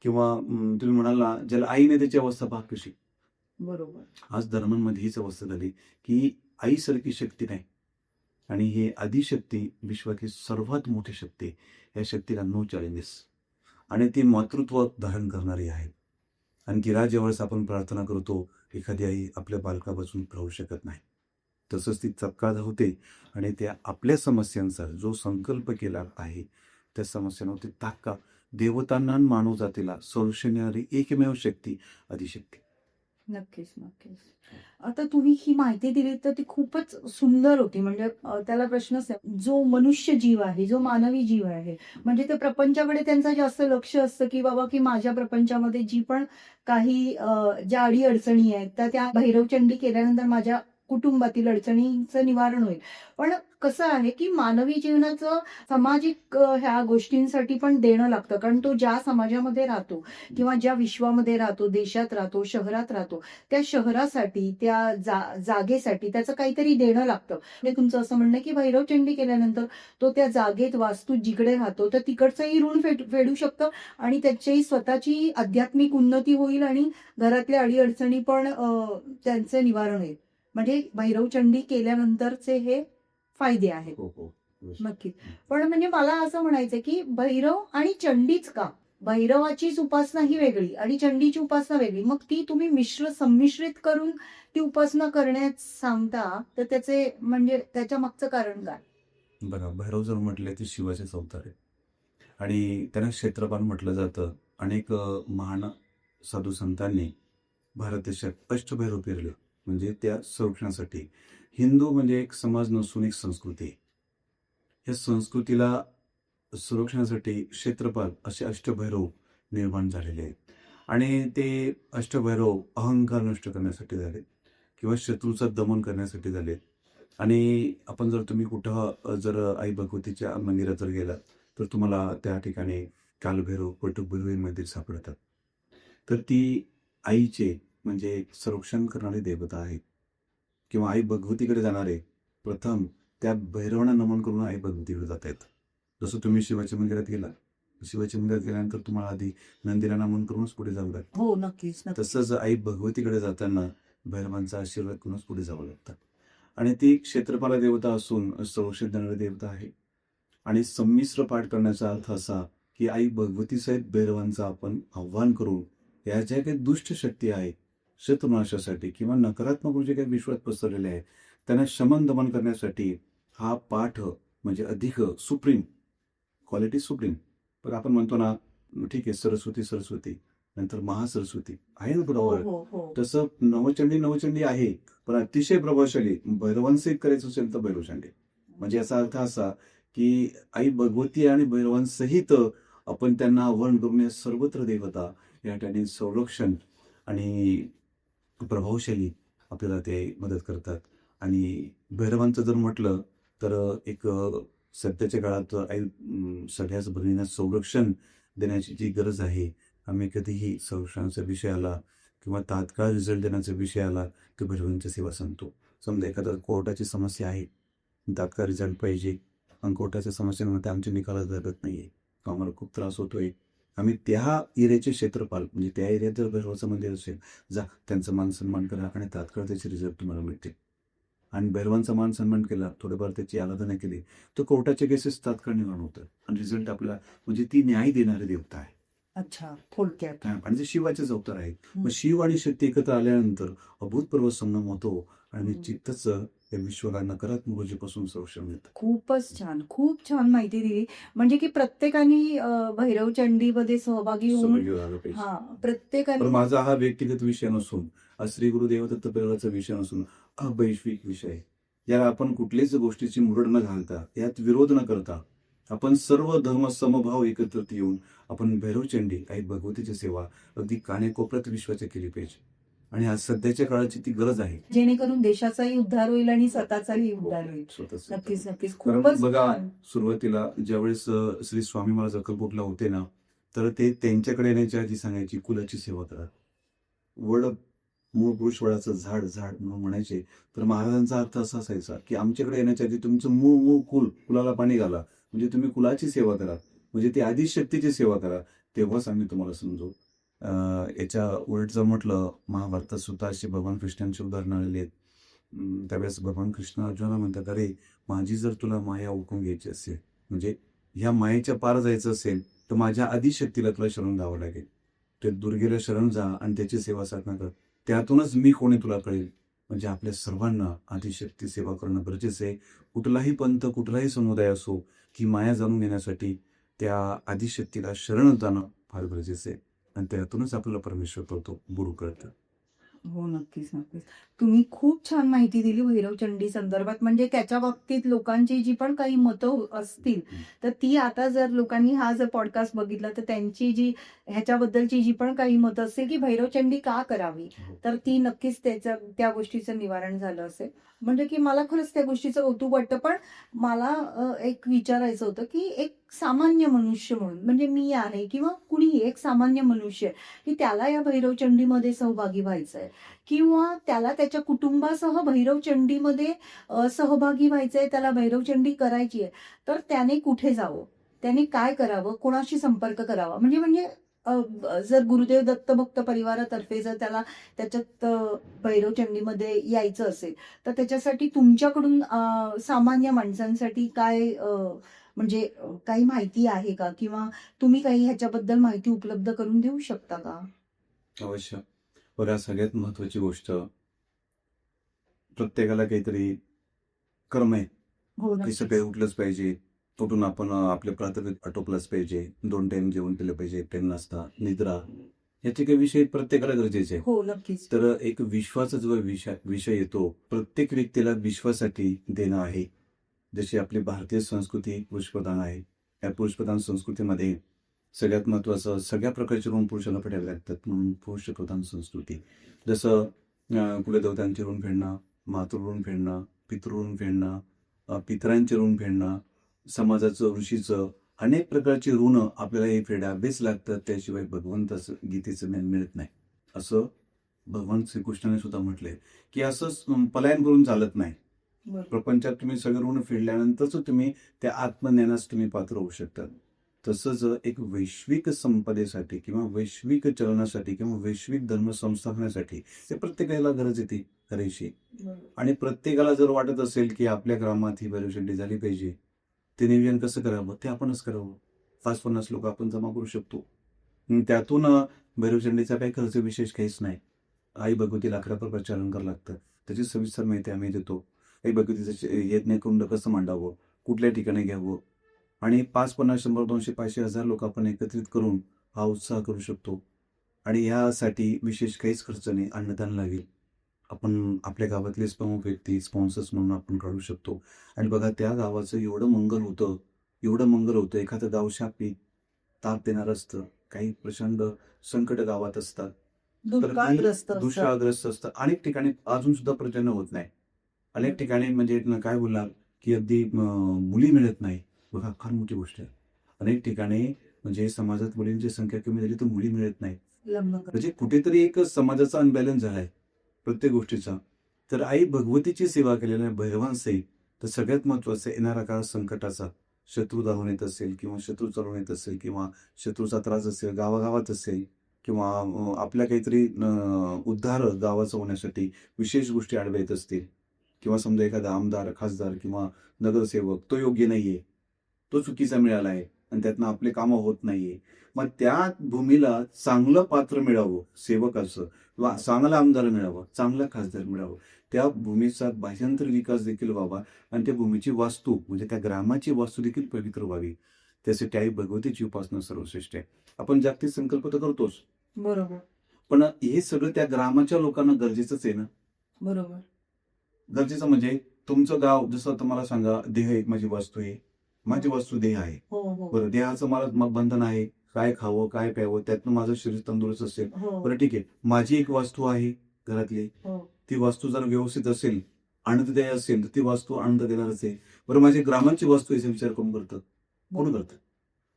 Speaker 2: किंवा तुम्ही म्हणाला ज्याला आई नाही त्याची अवस्था पहा कशी.
Speaker 1: बरोबर.
Speaker 2: आज धर्मांमध्ये हीच अवस्था झाली की आईसारखी शक्ती नाही. आणि ही आदिशक्ती विश्वातली सर्वात मोठी शक्ती. या शक्तीला नो चॅलेंजेस. आणि ती मातृत्व धारण करणारी आहे. आणि तिला ज्यावेळेस आपण प्रार्थना करतो, एखादी आई आपल्या बालकापासून राहू शकत नाही. तसंच ती चपका धावते आणि त्या आपल्या समस्यांचा जो संकल्प केला आहे, त्या समस्यांवरती तात्काळ देवतांना आणि मानवजातीला सोल्युशन देणारी एकमेव शक्ती आदिशक्ती.
Speaker 1: नक्कीच, नक्कीच. आता तुम्ही ही माहिती दिली तर ती खूपच सुंदर होती. म्हणजे त्याला प्रश्नच नाही. जो मनुष्य जीव आहे, जो मानवी जीव आहे, म्हणजे ते प्रपंचाकडे त्यांचं जास्त लक्ष असतं, की बाबा की माझ्या प्रपंचामध्ये जी पण काही ज्या अडी-अडचणी आहेत, त्या भैरवचंडी केल्यानंतर माझ्या कुटुंबातील अडचणींचं निवारण होईल. पण कसं आहे, की मानवी जीवनाचं सामाजिक ह्या गोष्टींसाठी पण देणं लागतं. कारण तो ज्या समाजामध्ये राहतो किंवा ज्या विश्वामध्ये राहतो, देशात राहतो, शहरात राहतो, त्या शहरासाठी, त्या जागेसाठी त्याचं काहीतरी देणं लागतं. म्हणजे तुमचं असं म्हणणं आहे, की भैरवचंडी केल्यानंतर तो त्या जागेत वास्तू जिकडे राहतो, तर तिकडचंही ऋण फेडू शकतं आणि त्याची स्वतःची आध्यात्मिक उन्नती होईल आणि घरातल्या अडी-अडचणी पण त्यांचे निवारण होईल. म्हणजे भैरवचंडी केल्यानंतरचे हे फायदे आहेत.
Speaker 2: हो, हो.
Speaker 1: नक्कीच. पण म्हणजे मला असं म्हणायचं की भैरव आणि चंडीच का? भैरवाचीच उपासना ही वेगळी आणि चंडीची उपासना वेगळी. मग ती तुम्ही संमिश्रित करून ती उपासना करण्यास सांगता, तर त्याचे म्हणजे त्याच्या मागचं कारण काय?
Speaker 2: बघा, भैरव जर म्हटले ते शिवाचेच अवतार आहे. आणि त्यांना क्षेत्रपाल म्हटलं जातं. अनेक महान साधू संतांनी भारत देशात अष्टभैरव पेरले. म्हणजे त्या संरक्षणासाठी. हिंदू म्हणजे एक समाज नसून एक संस्कृती आहे. या संस्कृतीला संरक्षणासाठी क्षेत्रपाल असे अष्टभैरव निर्माण झालेले आहेत. आणि ते अष्टभैरव अहंकार नष्ट करण्यासाठी झाले किंवा शत्रूचं दमन करण्यासाठी झाले. आणि आपण जर तुम्ही कुठं जर आई भगवतीच्या मंदिरात जर गेलात, तर तुम्हाला त्या ठिकाणी कालभैरव, वटुकभैरव हे मंदिर सापडतात. तर ती आईचे म्हणजे एक संरक्षण करणारी देवता आहे किंवा आई भगवतीकडे जाणारे प्रथम त्या भैरवांना नमन करून आई भगवतीकडे जाता येतं. जसं तुम्ही शिवाच्या मंदिरात गेला, शिवाच्या मंदिरात गेल्यानंतर तुम्हाला आधी नंदीला नमन करूनच पुढे जावं लागतं.
Speaker 1: हो, नक्कीच.
Speaker 2: तसंच आई भगवतीकडे जाताना भैरवांचा आशीर्वाद करूनच पुढे जावं लागतं. आणि ती क्षेत्रपाला देवता असून संरक्षण देणारी देवता आहे. आणि संमिश्र पाठ करण्याचा अर्थ असा की आई भगवती सहित भैरवांचं आपण आव्हान करून या ज्या काही दुष्ट शक्ती आहे शत्रुनाशासाठी किंवा नकारात्मक जे काही विश्वात पसरलेले आहे त्यांना शमन दमन करण्यासाठी हा पाठ म्हणजे अधिक सुप्रीम क्वालिटी सुप्रीम. पण आपण म्हणतो ना, ठीक आहे सरस्वती सरस्वती नंतर महासरस्वती आहे ना
Speaker 1: हो
Speaker 2: बरोबर.
Speaker 1: हो हो
Speaker 2: तसं नवचंडी नवचंडी आहे, पण अतिशय प्रभावशाली भैरवांसहित करायचं असेल तर भैरवचंडी. म्हणजे याचा अर्थ असा की आई भगवती आणि भैरवांसहित आपण त्यांना आव्हान करून या सर्वत्र देवता या ठिकाणी संरक्षण आणि प्रभावशाली आपल्याला ते मदत करतात. आणि भैरवांचं जर म्हटलं तर एक सध्याच्या काळात सगळ्याच भगिनींना संरक्षण देण्याची जी गरज आहे. आम्ही कधीही संरक्षणाचा विषय आला किंवा तात्काळ रिझल्ट देण्याचा विषय आला की भैरवांची सेवा सांगतो. समजा एखादा कोर्टाची समस्या आहे, तात्काळ रिझल्ट पाहिजे आणि कोर्टाच्या समस्येमध्ये आमचे निकाल लागत नाहीये, आम्हाला खूप त्रास होतोय. आम्ही त्या एरियाचे क्षेत्रपाल म्हणजे त्या एरियात जर भैरवाचं मंदिर असेल, जा त्यांचा मान सन्मान करा आणि तात्काळ त्याचे रिझल्ट तुम्हाला मिळतील. आणि भैरवांचा मान सन्मान केला, थोडंफार त्याची आराधना केली, तर कोर्टाचे केसेस तात्काळ निवारण होतं आणि रिझल्ट आपला म्हणजे ती न्याय देणारी देवता आहे.
Speaker 1: अच्छा थोडक्यात
Speaker 2: आणि ते शिवाचेच अवतार आहेत. मग शिव आणि शक्ती एकत्र आल्यानंतर अभूतपूर्व संगम होतो आणि निश्चितच या विश्वाला नकारात्मक ऊर्जेपासून संरक्षण मिळतं.
Speaker 1: खूप छान माहिती दिली. म्हणजे की प्रत्येकाने भैरव चंडीमध्ये सहभागी होऊन
Speaker 2: सहभागी व्हायला पाहिजे.
Speaker 1: हा
Speaker 2: पण
Speaker 1: प्रत्येकाने
Speaker 2: माझा हा व्यक्तिगत विषय नसून हा श्री गुरुदेव दत्त प्रेरणाचा विषय नसून हा वैश्विक विषय आहे. याला आपण कुठल्याच गोष्टीची मुरड न घालता यात विरोध न करता आपण सर्व धर्म समभाव एकत्रित येऊन आपण भैरवचंडी आई भगवतीची सेवा अगदी कानेकोपऱ्यात विश्वाच्या केली पाहिजे. आणि आज सध्याच्या काळाची ती गरज आहे.
Speaker 1: जेणेकरून देशाचाही उद्धार होईल आणि स्वतःचाही उद्धार होईल.
Speaker 2: स्वतःच
Speaker 1: नक्कीच नक्कीच
Speaker 2: कारण
Speaker 1: खूपच
Speaker 2: बघा
Speaker 1: छान.
Speaker 2: सुरुवातीला ज्यावेळेस श्री स्वामी महाराज अक्कलकोटला होते ना, तर ते त्यांच्याकडे येण्याच्या आधी सांगायची कुलाची सेवा करा. वड मूळ पुरुष वडाचं झाड झाड म्हणून म्हणायचे. तर महाराजांचा अर्थ असा असायचा की आमच्याकडे येण्याच्या आधी तुमचं मूळ कुलाला पाणी घाला, म्हणजे तुम्ही कुलाची सेवा करा, म्हणजे ती आधी शक्तीची सेवा करा, तेव्हाच आम्ही तुम्हाला समजू. याच्या उलट जर म्हटलं महाभारतात सुद्धा अशी भगवान कृष्णांची उदाहरणं आलेली आहेत. त्यावेळेस भगवान कृष्ण अर्जुनाला म्हणतात, अरे माझी जर तुला माया ओळखून घ्यायची असेल, म्हणजे ह्या मायेच्या पार जायचं असेल तर माझ्या आदिशक्तीला तुला शरण जावं लागेल. ते दुर्गेला शरण जा आणि त्याची सेवा साधना कर, त्यातूनच मी कोणी तुला कळेल. म्हणजे आपल्या सर्वांना आदिशक्ती सेवा करणं गरजेचं आहे. कुठलाही पंथ कुठलाही समुदाय असो की माया जाणून घेण्यासाठी त्या आदिशक्तीला शरण जाणं फार गरजेचं आहे. आणि त्यातूनच आपल्याला परमेश्वर कळतो, गुरु कळतं.
Speaker 1: हो नक्कीच नक्कीच. तुम्ही खूप छान माहिती दिली भैरवचंडी संदर्भात. म्हणजे त्याच्या बाबतीत लोकांची जी पण काही मतं असतील तर ती आता जर लोकांनी हा जर पॉडकास्ट बघितला तर त्यांची जी ह्याच्याबद्दलची जी पण काही मतं असेल की भैरवचंडी का करावी तर ती नक्कीच त्या गोष्टीचं निवारण झालं असेल. म्हणजे की मला खरंच त्या गोष्टीचं कौतुक वाटतं. पण मला एक विचारायचं होतं की एक सामान्य मनुष्य म्हणून म्हणजे मी आहे किंवा कुणीही एक सामान्य मनुष्य की त्याला या भैरवचंडीमध्ये सहभागी व्हायचंय किंवा त्याला त्याच्या कुटुंबासह भैरवचंडीमध्ये सहभागी व्हायचंय, त्याला भैरवचंडी करायची आहे, तर त्याने कुठे जावं, त्याने काय करावं, कोणाशी संपर्क करावा? म्हणजे जर गुरुदेव दत्त भक्त परिवारातर्फे जर त्याला त्याच्यात भैरवचंडीमध्ये यायचं असेल तर त्याच्यासाठी तुमच्याकडून सामान्य माणसांसाठी काय म्हणजे काही माहिती आहे का किंवा तुम्ही काही ह्याच्याबद्दल माहिती उपलब्ध करून देऊ शकता का?
Speaker 2: अवश्य. बघा सगळ्यात महत्वाची गोष्ट, प्रत्येकाला काहीतरी कर्म आहे.
Speaker 1: हो
Speaker 2: की सकाळी उठलंच पाहिजे, उठून आपण आपले प्राथमिक आटोपलंच पाहिजे, 2 टाइम जेवण केलं पाहिजे, 1 टाइम नाश्ता, निद्रा, याचे काही विषय प्रत्येकाला गरजेचे आहे.
Speaker 1: हो नक्कीच.
Speaker 2: तर एक विश्वाचा जो विषय येतो, प्रत्येक व्यक्तीला विश्वासाठी देणं आहे. जशी आपली भारतीय संस्कृती पुरुषप्रधान आहे. या पुरुषप्रधान संस्कृतीमध्ये सगळ्यात महत्वाचं सगळ्या प्रकारचे ऋण पुरुषाला फेडावे लागतात म्हणून पुरुषप्रधान संस्कृती. जसं कुलदेवतांचे ऋण फेडणं, मातृ ऋण फेडणं, पितृ ऋण फेडणं, पितरांचे ऋण फेडणं, समाजाचं ऋषीचं अनेक प्रकारची ऋण आपल्याला हे फेडावेच लागतात. त्याशिवाय भगवंताचं गीतेचं ज्ञान मिळत नाही. असं भगवान श्रीकृष्णाने सुद्धा म्हटलंय की असं पलायन करून चालत नाही. प्रपंचात तुम्ही सगळं ऋण फेडल्यानंतरच तुम्ही त्या आत्मज्ञानास तुम्ही पात्र होऊ शकतात. तसंच एक वैश्विक संपदेसाठी किंवा वैश्विक चलनासाठी किंवा वैश्विक धर्म संस्थापनासाठी ते प्रत्येकाला गरज येते करायची. आणि प्रत्येकाला जर वाटत असेल की आपल्या ग्रामात ही भैरवचंडी झाली पाहिजे, ते नियोजन कसं करावं ते आपणच करावं. 50 लोक आपण जमा करू शकतो. त्यातून भैरवचंडीचा काही खर्च विशेष काहीच नाही. आई भगवतीला अखरापर प्रचारण करावं लागतं. त्याची सविस्तर माहिती आम्ही देतो. आई भगवतीचं यज्ञकुंड कसं मांडावं, कुठल्या ठिकाणी घ्यावं आणि 5, 50, 100, 200, 500, 1000 लोक आपण एकत्रित करून हा उत्साह करू शकतो. आणि यासाठी विशेष काहीच खर्च नाही. अन्नदान लागेल. आपण आपल्या गावातलेच प्रमुख व्यक्ती स्पॉन्सर्स म्हणून आपण काढू शकतो. आणि बघा त्या गावाचं एवढं मंगल होतं, एवढं मंगल होतं. एखादं गाव शापित, ताप देणारं असतं. काही प्रचंड संकट गावात असतात. तर ती
Speaker 1: दुष्काळग्रस्त असतात.
Speaker 2: दुष्काळग्रस्त असतं. अनेक ठिकाणी अजून सुद्धा पर्जन्य होत नाही. अनेक ठिकाणी म्हणजे काय बोलणार, की अगदी मुली मिळत नाही. बघा फार मोठी गोष्ट आहे. अनेक ठिकाणी म्हणजे समाजात मुलींची संख्या कमी झाली तर मुली मिळत नाही. म्हणजे कुठेतरी एक समाजाचा अनबॅलन्स झालाय प्रत्येक गोष्टीचा. तर आई भगवतीची सेवा केलेल्या भैरवांसहित तर सगळ्यात महत्वाचं येणारा काळ संकटाचा, शत्रू धावून येत असेल किंवा शत्रू चालून येत असेल किंवा शत्रूचा त्रास असेल, गावागावात असेल किंवा आपल्या काहीतरी उद्धार गावाचं होण्यासाठी विशेष गोष्टी आडव्या येत असतील किंवा समजा एखादा आमदार, खासदार किंवा नगरसेवक तो योग्य नाहीये, तो चुकीचा मिळाला आहे आणि त्यातनं आपले कामं होत नाहीये. मग त्या भूमीला चांगलं पात्र मिळावं सेवकाचं किंवा चांगला आमदार मिळावं, चांगला खासदार मिळावं. त्या भूमीचा भाषांतर विकास देखील व्हावा आणि त्या भूमीची वास्तू म्हणजे त्या ग्रामाची वास्तू देखील पवित्र व्हावी. त्यासाठी आई भगवतीची उपासना सर्वश्रेष्ठ आहे. आपण जागतिक संकल्प तर करतोच,
Speaker 1: बरोबर.
Speaker 2: पण हे सगळं त्या ग्रामाच्या लोकांना गरजेचंच आहे ना.
Speaker 1: बरोबर.
Speaker 2: गरजेचं म्हणजे तुमचं गाव जसं आता मला सांगा, देह एक माझी वास्तू आहे. माझी वास्तू देह आहे.
Speaker 1: हो, हो.
Speaker 2: बरं, देहाचं मला मग बंधन आहे. काय खावं, काय प्यावं, त्यातनं माझं शरीर तंदुरुस्त असेल.
Speaker 1: हो.
Speaker 2: बरं ठीक आहे. माझी एक वास्तू आहे घरातली.
Speaker 1: हो.
Speaker 2: ती वास्तू जर व्यवस्थित असेल, आनंददायी असेल, तर ती वास्तू आनंद देणारच आहे. बरं, माझी ग्रामांची वास्तू याचा विचार कोण करतं? कोण करतं?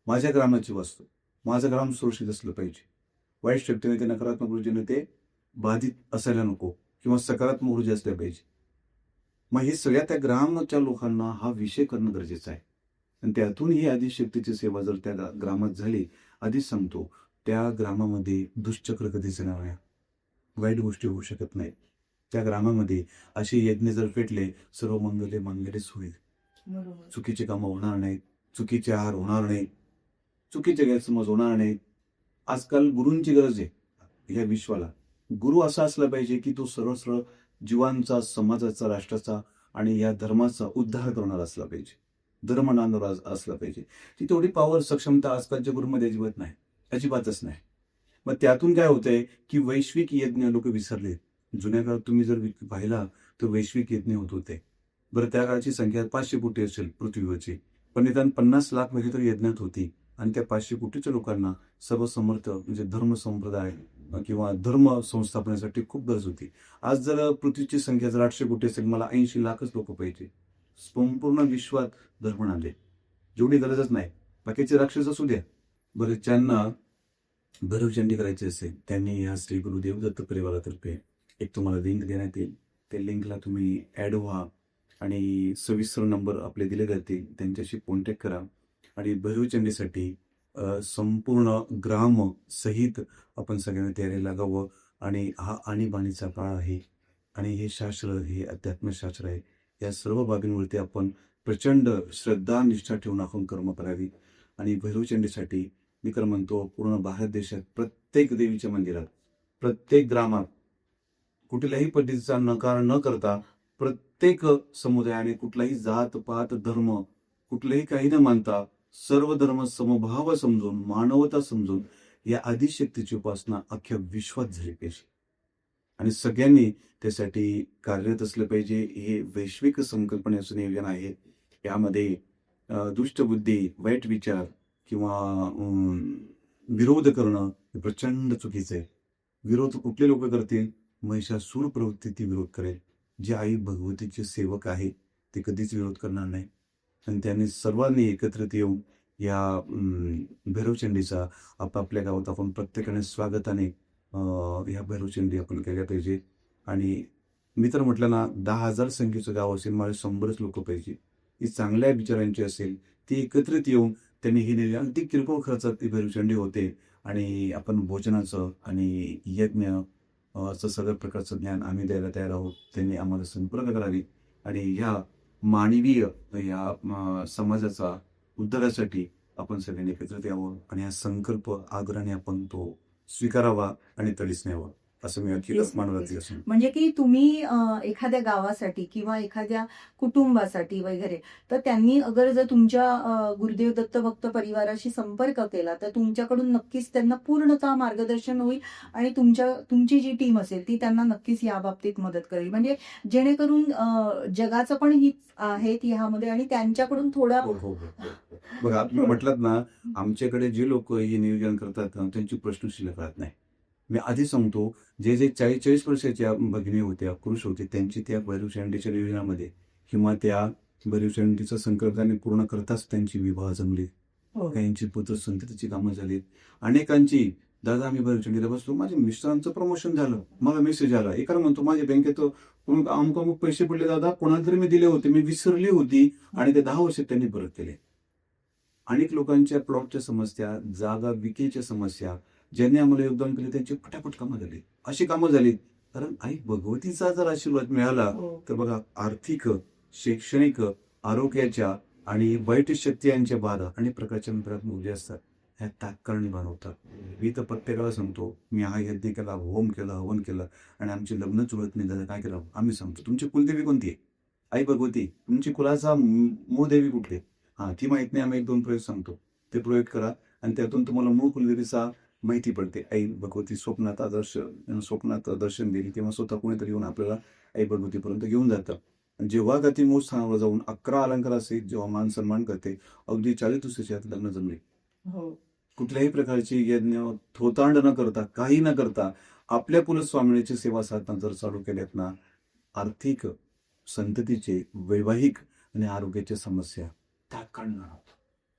Speaker 2: माझ्या ग्रामाची वास्तू. माझं ग्राम सुरक्षित असलं पाहिजे. वाईट शक्तीने ते नकारात्मक ऊर्जेने ते बाधित असायला नको किंवा सकारात्मक ऊर्जा असल्या पाहिजे. मग हे सगळ्या त्या ग्रामच्या लोकांना हा विषय करणं गरजेचं आहे. आणि त्यातून ही आदिशक्तीची सेवा जर त्या ग्रामात झाली, आधीच सांगतो त्या ग्रामामध्ये दुष्चक्र कधीच येणार नाही. वाईट गोष्टी होऊ शकत नाहीत. त्या ग्रामामध्ये असे यज्ञ जर पेटले, सर्व मंगले मंगलेच होईल. चुकीची कामं होणार नाहीत, चुकीचे आहार होणार नाहीत, चुकीचे गैरसमज होणार नाहीत. आजकाल गुरूंची गरज आहे या विश्वाला. गुरु असा असला पाहिजे की तो सरळ सरळ जीवांचा, समाजाचा, राष्ट्राचा आणि या धर्माचा उद्धार करणारा असला पाहिजे. धर्म नांदणारा असला पाहिजे. ती तेवढी पॉवर, सक्षमता आजकालच्या गुरूमध्ये अजिबात नाही, अजिबातच नाही. मग त्यातून काय होतंय की वैश्विक यज्ञ लोक विसरले. जुन्या काळात तुम्ही जर पाहिला तर वैश्विक यज्ञ होत होते. बरं, त्या काळची संख्या 500 कोटी असेल पृथ्वीवरची, पण निदान 50 लाख वगैरे तर यज्ञात होती. आणि त्या 500 कोटीच्या लोकांना सर्व समर्थ म्हणजे धर्म संप्रदाय किंवा धर्म संस्थापनेसाठी खूप गरज होती. आज जर पृथ्वीची संख्या जर 800 कोटी असेल, मला 80 लाखच लोक पाहिजे. संपूर्ण विश्वात धर्म आणले, जेवढी गरजच नाही. बाकीचे राक्षस असू द्या. बरं, ज्यांना भैरवचंडी करायची असेल त्यांनी या श्री गुरुदेव दत्त परिवारातर्फे एक तुम्हाला लिंक देण्यात येईल. त्या लिंकला तुम्ही ॲड व्हा आणि सविस्तर नंबर आपले दिले जातील, त्यांच्याशी कॉन्टॅक्ट करा आणि भैरवचंडीसाठी संपूर्ण ग्राम सहित आपण सगळ्यांनी तयारी लागावं. आणि हा आणीबाणीचा काळ आहे आणि हे शास्त्र, हे अध्यात्मशास्त्र आहे. या सर्व बाबींवरती आपण प्रचंड श्रद्धा निष्ठा ठेवून आपण कर्म करावी. आणि भैरवचंडीसाठी मी तर म्हणतो पूर्ण भारत देशात प्रत्येक देवीच्या मंदिरात, प्रत्येक ग्रामात कुठल्याही पद्धतीचा नकार न करता प्रत्येक समुदायाने कुठलाही जात पात धर्म कुठलेही काही न मानता सर्व धर्म समभाव समजून, मानवता समजून या आदिशक्तीची उपासना अख्ख्या विश्वात झाली पाहिजे आणि सगळ्यांनी त्यासाठी कार्यरत असलं पाहिजे. हे वैश्विक संकल्पनेचं नियोजन आहे. यामध्ये दुष्टबुद्धी, वाईट विचार किंवा विरोध करणं हे प्रचंड चुकीचं आहे. विरोध कुठले लोक करतील? महिषासूर प्रवृत्ती ती विरोध करेल. जे आई भगवतीचे सेवक आहे ते कधीच विरोध करणार नाही. आणि त्यांनी सर्वांनी एकत्रित येऊन या भैरवचंडीचा आपापल्या गावात आपण प्रत्येकाने स्वागताने ह्या भैरवचंडी आपण केल्या पाहिजे. आणि मी तर म्हटलं ना, 10,000 संख्येचं गाव असेल, मला 100च लोक पाहिजे. ही चांगल्या विचारांची असेल, ती एकत्रित येऊन त्यांनी ही अगदी किरकोळ खर्चात ती भैरवचंडी होते. आणि आपण भोजनाचं आणि यज्ञ असं सगळ्या प्रकारचं ज्ञान आम्ही द्यायला तयार आहोत. त्यांनी आम्हाला संपर्क करावी आणि ह्या मानवीय या समाजाचा उद्धारासाठी आपण सगळ्यांनी एकत्रित यावं आणि हा संकल्प आदराने आपण तो स्वीकारावा आणि तडीस न्यावा, असं मी अखिल
Speaker 1: Yes,
Speaker 2: मानवाची असून.
Speaker 1: म्हणजे की तुम्ही एखाद्या गावासाठी किंवा एखाद्या कुटुंबासाठी वगैरे, तर त्यांनी अगर जर तुमच्या गुरुदेव दत्त भक्त परिवाराशी संपर्क केला तर तुमच्याकडून नक्कीच त्यांना पूर्णतः मार्गदर्शन होईल आणि तुमची जी टीम असेल ती त्यांना नक्कीच या बाबतीत मदत करेल, म्हणजे जेणेकरून जगाचं पण हित आहे ह्यामध्ये आणि त्यांच्याकडून थोडा
Speaker 2: हो, हो, हो, हो. बघा, मी म्हटलं ना, आमच्याकडे जे लोक हे नियोजन करतात ना, त्यांची प्रश्न शिल्लक राहत नाही. मी आधी सांगतो, जे 40 वर्षाच्या भगिनी होत्या, पुरुष होते, त्यांची त्या भैरव शेंडीच्या नियोजनामध्ये किंवा त्या भैरव शेंडीचा संकल्प त्यांनी पूर्ण करताच त्यांची विवाह जमले.
Speaker 1: हो.
Speaker 2: काहींची पुत्र संततीची कामं झालीत. अनेकांची, दादा आम्ही भैरव शेंडीला बसलो, माझ्या मिस्टरांचं प्रमोशन झालं, मला मेसेज आला, एकाला म्हणतो माझ्या बँकेत अमुक अमुक पैसे पडले दादा, कोणाला तरी मी दिले होते, मी विसरली होती आणि ते 10 वर्ष त्यांनी परत केले. अनेक लोकांच्या प्लॉटच्या समस्या, जागा विकेच्या समस्या, ज्यांनी आम्हाला योगदान केले त्यांची पटापट कामं झाली. अशी कामं झाली कारण आई भगवतीचा जर आशीर्वाद मिळाला
Speaker 1: हो.
Speaker 2: तर बघा, आर्थिक, शैक्षणिक, आरोग्याच्या आणि वाईट शक्ती यांच्या बाधा अनेक प्रकारच्या नंतरात्मक ऊर्जा असतात, ह्या तात्काळ बनवतात. मी तर प्रत्येकाला सांगतो, मी हा यज्ञ केला, होम केला, हवन केलं आणि आमचे लग्न जुळत नाही झालं, काय केलं आम्ही सांगतो, तुमची कुलदेवी कोणती आहे? आई भगवती. तुमची कुलाचा मूळ देवी कुठली? हा, ती माहित नाही, आम्ही 1-2 प्रयोग सांगतो, ते प्रयोग करा आणि त्यातून तुम्हाला मूळ कुलदेवीचा माहिती पडते. आई भगवती स्वप्नात दर्शन दिली तेव्हा स्वतः कोणीतरी येऊन आपल्याला आई भगवतीपर्यंत घेऊन जातं. जेव्हा गती मूळ स्थानावर जाऊन 11 अलंकारासहित जेव्हा मान सन्मान करते, अगदी 40 दिवसाच्या आत लग्न जमले.
Speaker 1: हो.
Speaker 2: कुठल्याही प्रकारची यज्ञ थोतांड न करता, काही न करता आपल्या कुलस्वामिनीची सेवा साधना जर चालू केल्यात ना, आर्थिक, संततीचे, वैवाहिक आणि आरोग्याच्या समस्या तात्काळ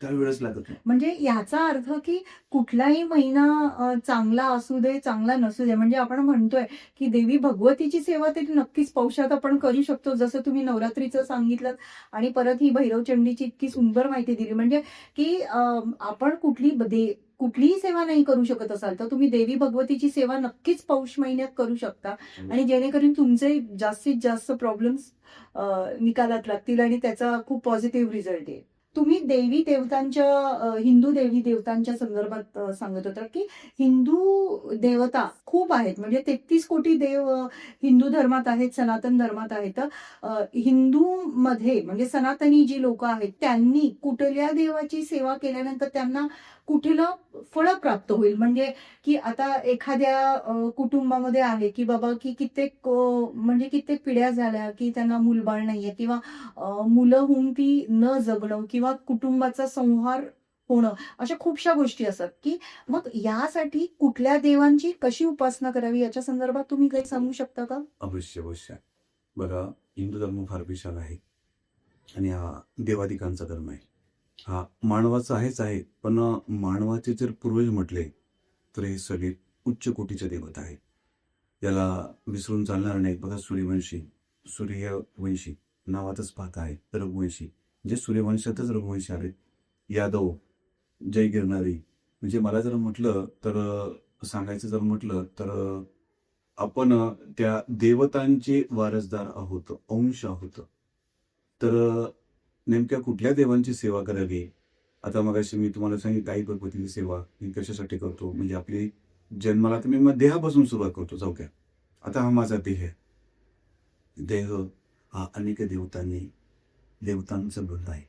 Speaker 2: त्यावेळेस लागत नाही.
Speaker 1: म्हणजे याचा अर्थ की कुठलाही महिना चांगला असू दे, चांगला नसू दे, म्हणजे आपण म्हणतोय की देवी भगवतीची सेवा तरी नक्कीच पौषात आपण करू शकतो, जसं तुम्ही नवरात्रीचं सांगितलं आणि परत ही भैरवचंडीची इतकी सुंदर माहिती दिली, म्हणजे की आपण कुठलीही सेवा नाही करू शकत असाल तर तुम्ही देवी भगवतीची सेवा नक्कीच पौष महिन्यात करू शकता आणि जेणेकरून तुमचे जास्तीत जास्त प्रॉब्लेम्स निकालात लागतील आणि त्याचा खूप पॉझिटिव्ह रिझल्ट येईल. तुम्ही देवी देवतांच्या हिंदू देवी देवतांच्या संदर्भात सांगत होता की हिंदू देवता खूप आहेत, म्हणजे 33 कोटी देव हिंदू धर्मात आहेत, सनातन धर्मात आहेत. हिंदू मध्ये म्हणजे सनातनी जी लोक आहेत त्यांनी कुठल्या देवाची सेवा केल्यानंतर त्यांना कुठलं फळ प्राप्त होईल, म्हणजे की आता एखाद्या कुटुंबामध्ये आहे की बाबा की कित्येक पिढ्या झाल्या की त्यांना मूलबाळ नाहीये किंवा मुलं होऊन ती न जगणं किंवा कुटुंबाचा संहार होणं, अशा खूपशा गोष्टी असतात की मग यासाठी कुठल्या देवांची कशी उपासना करावी याच्या संदर्भात तुम्ही काही सांगू शकता का?
Speaker 2: अवश्य अवश्य. बघा, हिंदू धर्म फार विशाल आहे आणि हा देवादिकांचा धर्म आहे. हा मानवाचा आहे, पण मानवाचे जर पूर्वज म्हटले तर हे सगळे उच्च कोटीचे देवता आहेत. याला विसरून चालणार नाही. बघा, सूर्यवंशी नावातच पाहता आहे, रघुवंशी, जे सूर्यवंशातच रघुवंशी आहेत. यादव, जय गिरणारी, म्हणजे मला जर म्हटलं तर सांगायचं जर म्हटलं तर आपण त्या देवतांचे वारसदार आहोत, अंश आहोत. तर नेमक्या कुठल्या देवांची सेवा करावी? आता मगाशी मी तुम्हाला सांगितलं, आई भगवतीची सेवा मी कशासाठी करतो, म्हणजे आपली जन्माला तर मी देहापासून सुरुवात करतो चौक्या. आता हा माझा देह आहे. देह हा अनेक देवतांचं बंध आहे.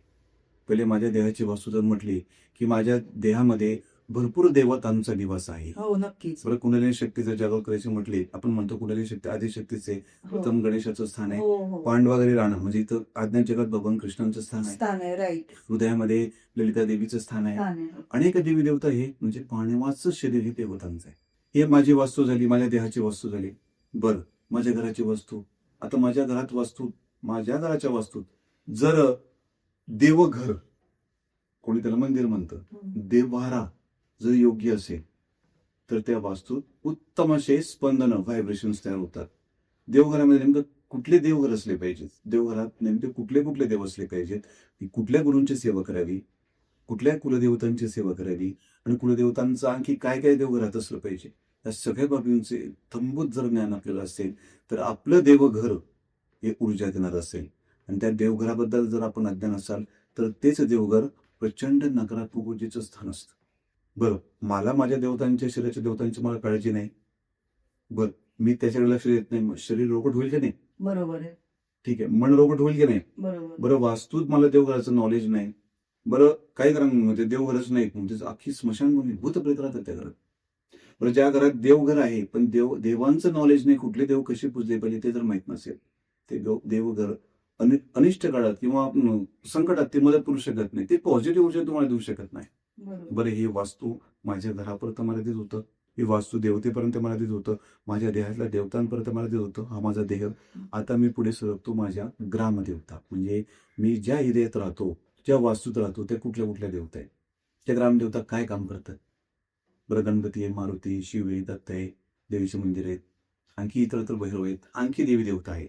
Speaker 2: पहिले माझ्या देहाची वास्तू जर म्हटली की माझ्या देहामध्ये भरपूर देवतांचा निवास आहे.
Speaker 1: हो, नक्कीच.
Speaker 2: बरं, कुंडलिनी शक्ती जर जागृत करायची म्हटली, आपण म्हणतो कुंडलिनी शक्ती आदिशक्तीचे प्रथम गणेशाचं स्थान आहे.
Speaker 1: हो.
Speaker 2: पांडवाघरी राहणं म्हणजे इथं अज्ञात जगात भगवान कृष्णांचं स्थान आहे.
Speaker 1: राईट.
Speaker 2: हृदयामध्ये ललिता देवीचं स्थान आहे. अनेक देवी देवता हे म्हणजे पांडवाचं शरीर हे देवतांचं आहे. हे माझी वास्तू झाली, माझ्या देहाची वास्तू झाली. बरं, माझ्या घराची वास्तू. आता माझ्या घराच्या वास्तूत जर देवघर, कोणी त्याला मंदिर म्हणतं, देववारा जर योग्य असेल तर त्या वास्तूत उत्तम असे स्पंदन, व्हायब्रेशन्स तयार होतात. देवघरामध्ये नेमकं कुठले देवघर असले पाहिजेत, देवघरात नेमके कुठले देव असले पाहिजेत, कुठल्या गुरूंची सेवा करावी, कुठल्या कुलदेवतांची सेवा करावी आणि कुलदेवतांचं आणखी काय देवघरात असलं पाहिजे, या सगळ्या बाबींचे थंबूत जर ज्ञान आपल्याला असेल तर आपलं देवघर हे ऊर्जा देणार असेल. आणि त्या देवघराबद्दल जर आपण अज्ञान असाल तर तेच देवघर प्रचंड नकारात्मक ऊर्जेचं स्थान असतं. बरं, मला माझ्या देवतांच्या शरीराच्या देवतांची मला काळजी नाही. बरं, मी त्याच्याकडे लक्ष देत नाही. मग शरीर रोगट होईल की नाही?
Speaker 1: बरोबर आहे.
Speaker 2: ठीक आहे. मन रोगट होईल की नाही?
Speaker 1: बरोबर.
Speaker 2: बरं, वास्तूत मला देवघराचं नॉलेज नाही. बरं, काय करा म्हणजे देवघरच नाही, म्हणजे अख्खी स्मशानभूमी, भूतप्रेत राहतात त्या घरात. बरं, ज्या घरात देवघर आहे, पण देवांचं नॉलेज नाही, कुठले देव कसे पूजले पाहिजे ते जर माहित नसेल, ते देवघर अनिष्ट काळात किंवा संकटात ते मदत करू शकत नाही. ते पॉझिटिव्ह ऊर्जा तुम्हाला देऊ शकत नाही. बरं, ही वास्तू माझ्या घरापर्यंत मर्यादित होतं. ही वास्तू देवतेपर्यंत मर्यादित होतं. माझ्या देहातल्या देवतांपर्यंत मर्यादित होतं. हा माझा देह. आता मी पुढे सरकतो माझ्या ग्रामदेवता, म्हणजे मी ज्या एरियात राहतो, ज्या वास्तूत राहतो, त्या कुठल्या कुठल्या देवता आहेत. त्या ग्रामदेवता काय काम करतात? बरं, गणपती आहे, मारुती, शिव आहे, दत्त आहे, देवीचे मंदिर आहेत, आणखी इतर भैरव आहेत, आणखी देवी देवता आहेत.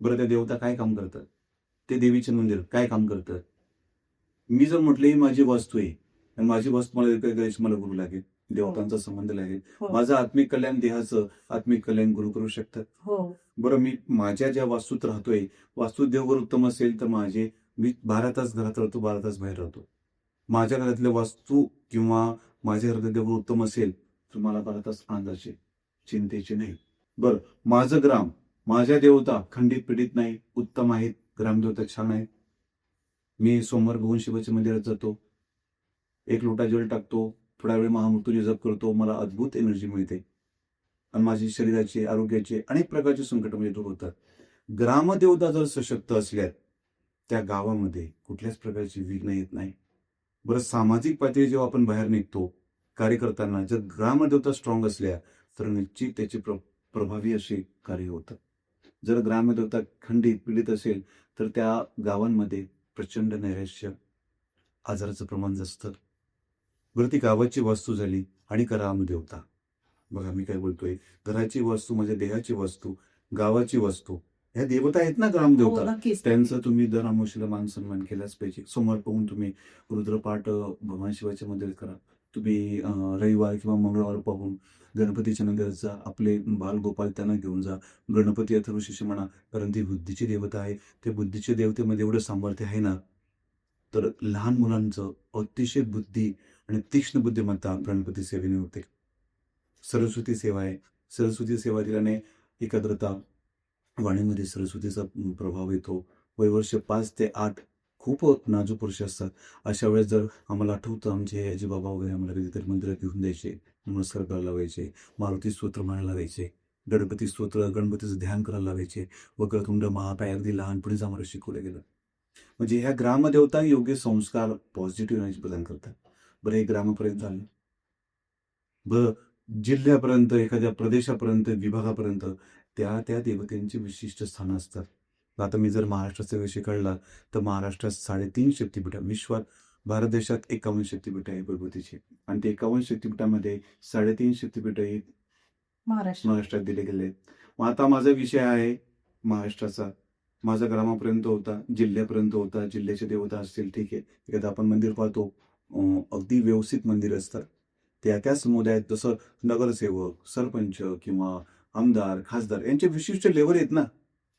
Speaker 2: बरं, त्या देवता काय काम करतात? ते देवीचे मंदिर काय काम करतात? मी जर म्हटलं ही माझी वास्तू आहे आणि माझी वास्तू मला काय करायची, मला गुरु लागेल, देवतांचा संबंध लागेल. माझं आत्मिक कल्याण देहाचं आत्मिक कल्याण गुरु करू शकतात. बरं, मी माझ्या ज्या वास्तूत राहतोय, वास्तूत देवघर उत्तम असेल तर मी 12 तास घरात राहतो, 12 तास बाहेर राहतो. माझ्या घरातल्या वास्तू किंवा माझ्या घरातलं देवघर उत्तम असेल तर मला 12 तास आनंदाचे, चिंतेचे नाही. बरं, माझं ग्राम, माझ्या देवता खंडित पीडित नाही, उत्तम आहेत, ग्रामदेवता छान आहेत. मी सोमवार भगवान शिवाच्या मंदिरात जातो, 1 लोटा जल टाकतो, थोडा वेळ महामृत्यूंजय जप करतो, मला अद्भुत एनर्जी मिळते आणि माझी शरीराचे, आरोग्याचे अनेक प्रकारचे संकट म्हणजे दूर होतात. ग्रामदेवता जर सशक्त असल्या, त्या गावामध्ये कुठल्याच प्रकारची विघ्न येत नाही. बरं, सामाजिक पातळी जेव्हा आपण बाहेर निघतो कार्य करताना, जर ग्रामदेवता स्ट्रॉंग असल्या तर निश्चित त्याचे प्रभावी असे कार्य होतं. जर ग्रामदेवता खंडित पीडित असेल तर त्या गावांमध्ये प्रचंड नैराश्य, आजाराचं प्रमाण जास्त. बरं, ती गावाची वास्तू झाली आणि ग्रामदेवता. बघा मी काय बोलतोय, घराची वास्तू, माझ्या देहाची वास्तू, गावाची वास्तू, ह्या देवता आहेत ना ग्रामदेवता, त्यांचं तुम्ही दर अमावस्येला मान सन्मान केलाच पाहिजे. सोमवार पाहून तुम्ही रुद्रपाठ भगवान शिवाच्या मंदिरात करा. तुम्ही रविवार किंवा मंगळवार पाहून गणपतीच्या मंदिरात जा, आपले बालगोपाल त्यांना घेऊन जा. गणपती अथर्वशीर्ष म्हणा, कारण ती बुद्धीची देवता आहे. त्या बुद्धीच्या देवतेमध्ये एवढं सामर्थ्य आहे ना, तर लहान मुलांचं अतिशय बुद्धी आणि तीक्ष्ण बुद्धिमत्ता गणपती सेवेने होते. सरस्वती सेवा आहे. सरस्वती सेवा दिल्याने एकाग्रता, वाणीमध्ये सरस्वतीचा प्रभाव येतो. वयवर्ष 5 ते 8 खूप नाजूक पुरुष असतात. अशा वेळेस जर आम्हाला आठवतं, आमचे आजीबाबा वगैरे आम्हाला कधीतरी मंदिरात घेऊन द्यायचे, नमस्कार करायला लावायचे, मारुती स्तोत्र म्हणायला लावायचे, गणपती स्तोत्र, गणपतीचं ध्यान करायला लावायचे. वक्रतुंड महाकाय अगदी लहानपणीच आम्हाला शिकवलं गेलं. म्हणजे ह्या ग्रामदेवता योग्य संस्कार, पॉझिटिव्ह एनर्जी प्रदान करतात. बरं, हे ग्रामापर्यंत आलं. बरं, जिल्ह्यापर्यंत, एखाद्या प्रदेशापर्यंत, विभागापर्यंत त्या देवतेंची विशिष्ट स्थानं असतात. आता मी जर महाराष्ट्राचा विषय काढला तर महाराष्ट्रात 3.5 शक्तिपीठ, विश्वात भारत देशात 51 शक्तिपीठ आहे भगवतीची, आणि ते 51 शक्तिपीठामध्ये 3.5 शक्तिपीठ हे महाराष्ट्रात दिले गेले आहेत. मग आता माझा विषय आहे महाराष्ट्राचा, माझा ग्रामापर्यंत होता, जिल्ह्यापर्यंत होता, जिल्ह्याचे देवता असतील, ठीक आहे. एखादं आपण मंदिर पाहतो, अगदी व्यवस्थित मंदिर असतात. त्या समुदायात जसं नगरसेवक, सरपंच किंवा आमदार, खासदार यांचे विशिष्ट लेवल आहेत ना,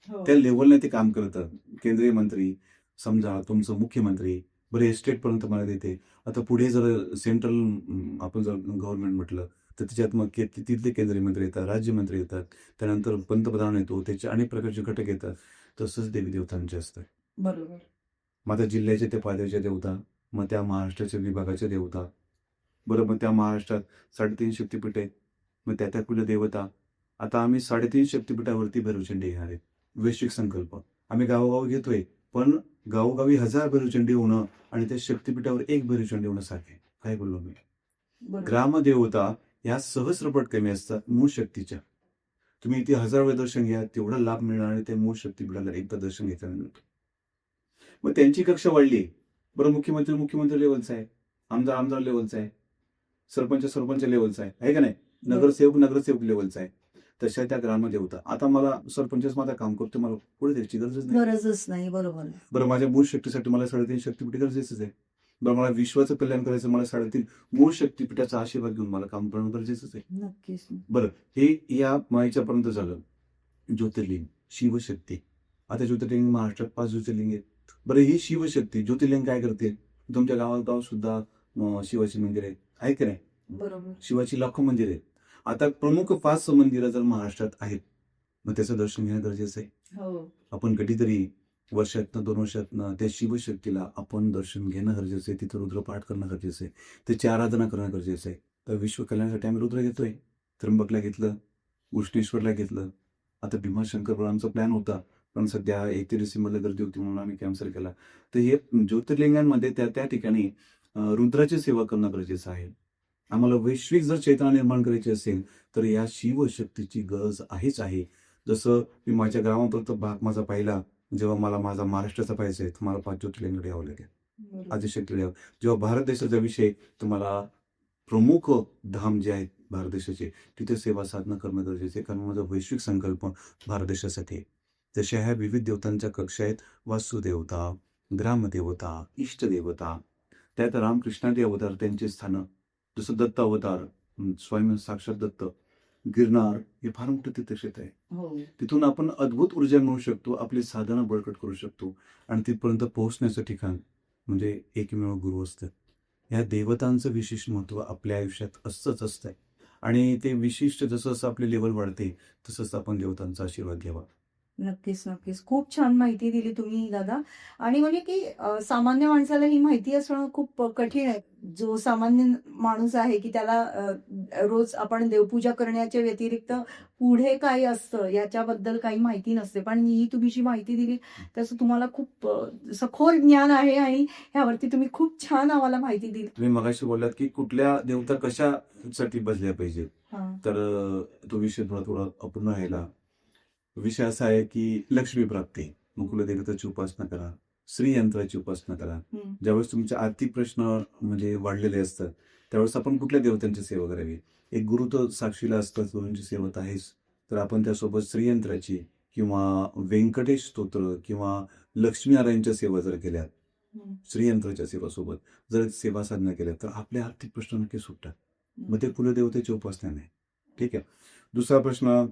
Speaker 2: त्या लेवलने ते काम करतात. केंद्रीय मंत्री, समजा तुमचं मुख्यमंत्री, बरं हे स्टेटपर्यंत मला देते. आता पुढे जर सेंट्रल आपण जर गव्हर्नमेंट म्हटलं तर त्याच्यात मग तिथले केंद्रीय मंत्री येतात, राज्यमंत्री येतात, त्यानंतर पंतप्रधान येतो, त्याचे अनेक प्रकारचे घटक येतात. तसंच देवी देवतांचे असतात.
Speaker 1: बरोबर.
Speaker 2: मग आता जिल्ह्याच्या त्या पातळीच्या देवता, मग त्या महाराष्ट्राच्या विभागाच्या देवता. बरं, मग त्या महाराष्ट्रात 3.5 शक्तिपीठ आहेत. मग त्या कुल देवता. आता आम्ही 3.5 शक्तिपीठावरती भैरवचंडी घेणार आहे. वैश्विक संकल्प आम्ही गावोगाव घेतोय, पण गावोगावी 1000 भैरवचंडी होणं आणि त्या शक्तिपीठावर 1 भैरवचंडी होणं सारखे. काय बोललो मी? ग्रामदेवता या सहस्रपट कमी असतात मूळ शक्तीच्या. तुम्ही इथे 1000 वेळा दर्शन घ्या, तेवढा लाभ मिळणार आणि त्या मूळ शक्तिपीठाला एकदा दर्शन घेताना मिळतो. मग त्यांची कक्षा वाढली. बरं, मुख्यमंत्री लेवलचा आहे, आमदार लेवलचा आहे, सरपंच लेवलचा आहे का नाही, नगरसेवक लेवलचा आहे. तशा त्या ग्रामदेवता. आता मला सरपंचच माझं काम करतो, मला पुढे द्यायची गरजच नाही. बरोबर. बरं, माझ्या मूळ शक्तीसाठी मला 3.5 शक्तिपीठ गरजेचंच आहे. बरं, मला विश्वाचं कल्याण करायचं, मला 3.5 मूळ शक्तिपीठाचा आशीर्वाद घेऊन मला काम करणं गरजेचंच आहे. नक्कीच. बरं, हे या माईच्यापर्यंत झालं. ज्योतिर्लिंग, शिवशक्ती. आता ज्योतिर्लिंग महाराष्ट्रात 5 ज्योतिर्लिंग आहेत. बरं, ही शिवशक्ती ज्योतिर्लिंग काय करते? तुमच्या गावात सुद्धा शिवाची मंदिर आहे की नाही?
Speaker 1: बरोबर.
Speaker 2: शिवाची लाखो मंदिर आहेत. आता प्रमुख 5 मंदिरं जर महाराष्ट्रात आहेत, मग त्याचं दर्शन घेणं गरजेचं आहे.
Speaker 1: हो.
Speaker 2: आपण कधीतरी वर्षातनं 2 वर्षातनं त्या शिवशक्तीला आपण दर्शन घेणं गरजेचं आहे. तिथं रुद्रपाठ करणं गरजेचं आहे. त्याची आराधना करणं गरजेचं आहे. तर विश्व कल्याणासाठी आम्ही रुद्र घेतोय. त्र्यंबकला घेतलं, उष्णेश्वरला घेतलं. आता भीमाशंकरपुरांचा प्लॅन होता, पण सध्या 31 डिसेंबरला गर्दी होती म्हणून आम्ही कॅन्सल केला. तर हे ज्योतिर्लिंगांमध्ये त्या त्या ठिकाणी रुद्राची सेवा करणं गरजेचं आहे. आम्हाला वैश्विक जर चेतना निर्माण करायची असेल, तर या शिवशक्तीची गरज आहेच आहे. जसं मी माझ्या गावापुरता भाग माझा पाहिला, जेव्हा मला माझा महाराष्ट्राचा पाहायचा आहे, तर मला 5 ज्योतिर्लिंगाकडे यावं लागेल.
Speaker 1: बरोबर.
Speaker 2: आदिशक्तीकडे यावं. जेव्हा भारत देशाचा विषय, तर मला प्रमुख धाम जे आहेत भारत देशाचे, तिथे सेवा साधना करणं गरजेचं आहे. कारण माझा वैश्विक संकल्प भारत देशासाठी आहे. जशा ह्या विविध देवतांच्या कक्षा आहेत, वास्तुदेवता, ग्रामदेवता, इष्टदेवता, त्यात रामकृष्णादी अवतार त्यांची स्थानं, जसं दत्त अवतार, स्वयं साक्षात दत्त, गिरनार हे फार मोठं तीर्थक्षेत्र आहे.
Speaker 1: हो.
Speaker 2: तिथून आपण अद्भुत ऊर्जा मिळवू शकतो, आपली साधना बळकट करू शकतो आणि तिथपर्यंत पोहोचण्याचं ठिकाण म्हणजे एकमेव गुरु असतं. ह्या देवतांचं विशेष महत्त्व आपल्या आयुष्यात असतंच आणि ते विशिष्ट जसं आपली लेवल वाढते, तसंच आपण देवतांचा आशीर्वाद घ्यावा.
Speaker 1: नक्कीच, नक्कीच. खूप छान माहिती दिली तुम्ही दादा. आणि म्हणजे की सामान्य माणसाला ही माहिती असणं खूप कठीण आहे. जो सामान्य माणूस आहे की त्याला रोज आपण देवपूजा करण्याच्या व्यतिरिक्त पुढे काय असतं याच्याबद्दल काही माहिती नसते. पण ही तुम्ही जी माहिती दिली त्याचं तुम्हाला खूप सखोल ज्ञान आहे आणि ह्यावरती तुम्ही खूप छान आम्हाला माहिती दिली.
Speaker 2: तुम्ही मगाशी बोललात की कुठल्या देवता कशासाठी बसल्या पाहिजेत,
Speaker 1: हां.
Speaker 2: तर तो विषय थोडा अपूर्ण राहिला. विषय असा आहे की लक्ष्मी प्राप्ती, मग कुलदेवताची उपासना करा, श्रीयंत्राची उपासना करा.
Speaker 1: हं.
Speaker 2: ज्यावेळेस तुमचे आर्थिक प्रश्न म्हणजे वाढलेले असतात, त्यावेळेस आपण कुठल्या देवतांची सेवा करावी? एक गुरु तर साक्षीला असतात, गुरूंची सेवा तर आहेच. तर आपण त्यासोबत श्रीयंत्राची किंवा व्यंकटेश स्तोत्र किंवा लक्ष्मीनारायणच्या सेवा जर केल्या,
Speaker 1: हं.
Speaker 2: श्रीयंत्राच्या सेवासोबत जर सेवा साधना केल्या, तर आपले आर्थिक प्रश्न नक्की सुटतात. मग ते कुलदेवतेची उपासना नाही. ठीक आहे. दुसरा प्रश्न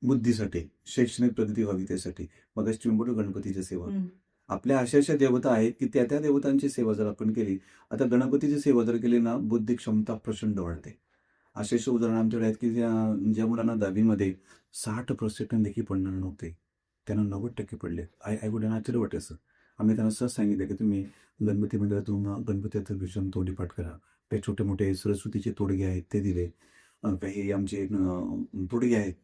Speaker 2: बुद्धीसाठी, शैक्षणिक प्रगती व्हावी त्यासाठी. मगाशी तुम्ही बोललो गणपतीची सेवा.
Speaker 1: हं.
Speaker 2: आपल्या अशा देवता आहेत की त्या त्या देवतांची सेवा जर आपण केली, आता गणपतीची सेवा जर केली ना, बुद्धी क्षमता प्रचंड वाढते. असे उदाहरण आमच्याकडे आहेत की ज्या मुलांना 10वी 60% देखील पडणार नव्हते, त्यांना 90% पडले. आई-वडिलांना आश्चर्य वाटायचं. आम्ही त्यांना सहज सांगितलं की तुम्ही गणपती मंदिरातून गणपतीचं विषम तोंडी पाठ करा. काही छोटे-मोठे सरस्वतीचे तोडगे आहेत ते दिले. काही आमचे तोडगे आहेत.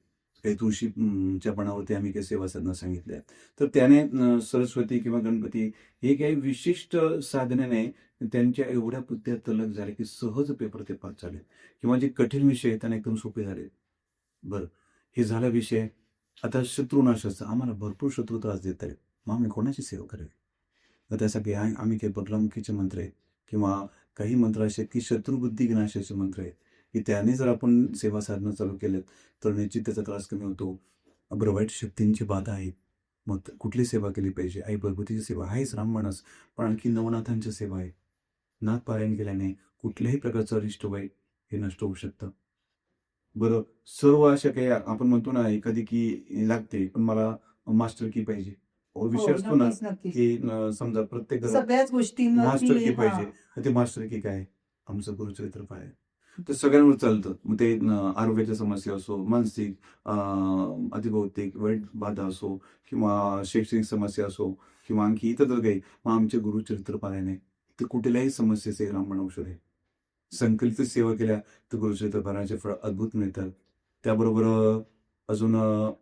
Speaker 2: काही तुळशीच्या पानावरती आम्ही काही सेवा साधना सांगितल्या. तर त्याने सरस्वती किंवा गणपती हे काही विशिष्ट साधनेने त्यांच्या एवढ्या बुद्ध्या तल्लख झाल्या की सहज पेपर ते पास झाले किंवा जे कठीण विषय आहेत त्यांना एकदम सोपे झाले. बरं, हे झाला विषय. आता शत्रुनाशाचा आम्हाला भरपूर शत्रू त्रास देत आहेत. मग आम्ही कोणाची सेवा करावी? तर त्यासाठी आम्ही काही बगलामुखीचे मंत्र आहेत किंवा काही मंत्र असे की शत्रुबुद्धी विनाशाचे मंत्र आहेत की त्याने जर आपण सेवा साधना चालू केल्यात तर निश्चित त्याचा त्रास कमी होतो. बरं, वाईट शक्तींची बाधा आहे. मग कुठली सेवा केली पाहिजे? आई भगवतीची सेवा आहेच, रामबाणच, पण आणखी नवनाथांची सेवा आहे. नाथ पारायण केल्याने कुठल्याही प्रकारचं अरिष्ट वाईट हे नष्ट होऊ शकतं. बरं, सर्व अशा काही आपण म्हणतो ना एखादी की लागते, पण मला मास्टर की पाहिजे. विषय
Speaker 1: हो,
Speaker 2: असतो ना
Speaker 1: नक्कीच, नक्कीच.
Speaker 2: की समजा प्रत्येक घरात
Speaker 1: सगळ्याच गोष्टींवरती
Speaker 2: मास्टर की
Speaker 1: हां.
Speaker 2: पाहिजे. तर ते मास्टर की काय? आमचं गुरुचरित्र पाहे. ते सगळ्यांवर चालतं. मग ते आरोग्याच्या समस्या असो, मानसिक, अतिभौतिक, वाईट बाधा असो किंवा शैक्षणिक समस्या असो किंवा आणखी इतर जर काही, मग आमचे गुरुचरित्र पारायण ते कुठल्याही समस्येचे रामबाण औषध आहे. संकल्पित सेवा केल्या तर गुरुचरित्र पारायणाचे फळ अद्भुत मिळतात. त्याबरोबर अजून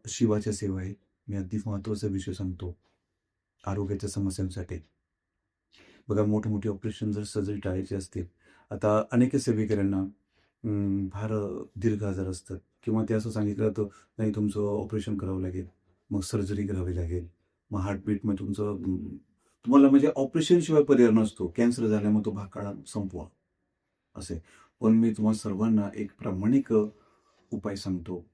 Speaker 2: शिवाच्या सेवा आहे. मी अगदी महत्त्वाचा विषय सांगतो आरोग्याच्या समस्यांसाठी. बघा, मोठे-मोठे ऑपरेशन जर सर्जरी टाळायची असतील, आता अनेक सेविकांना फार दीर्घ आजार असतात किंवा ते असं सांगितलं जातं, नाही तुमचं ऑपरेशन करावं लागेल, मग सर्जरी करावी लागेल, मग हार्टबीट मग तुमचं तुम्हाला म्हणजे ऑपरेशनशिवाय पर्याय नसतो. कॅन्सर झाल्यामुळे तो भाग काढा, संपवा असे. पण मी तुम्हा सर्वांना एक प्रामाणिक उपाय सांगतो.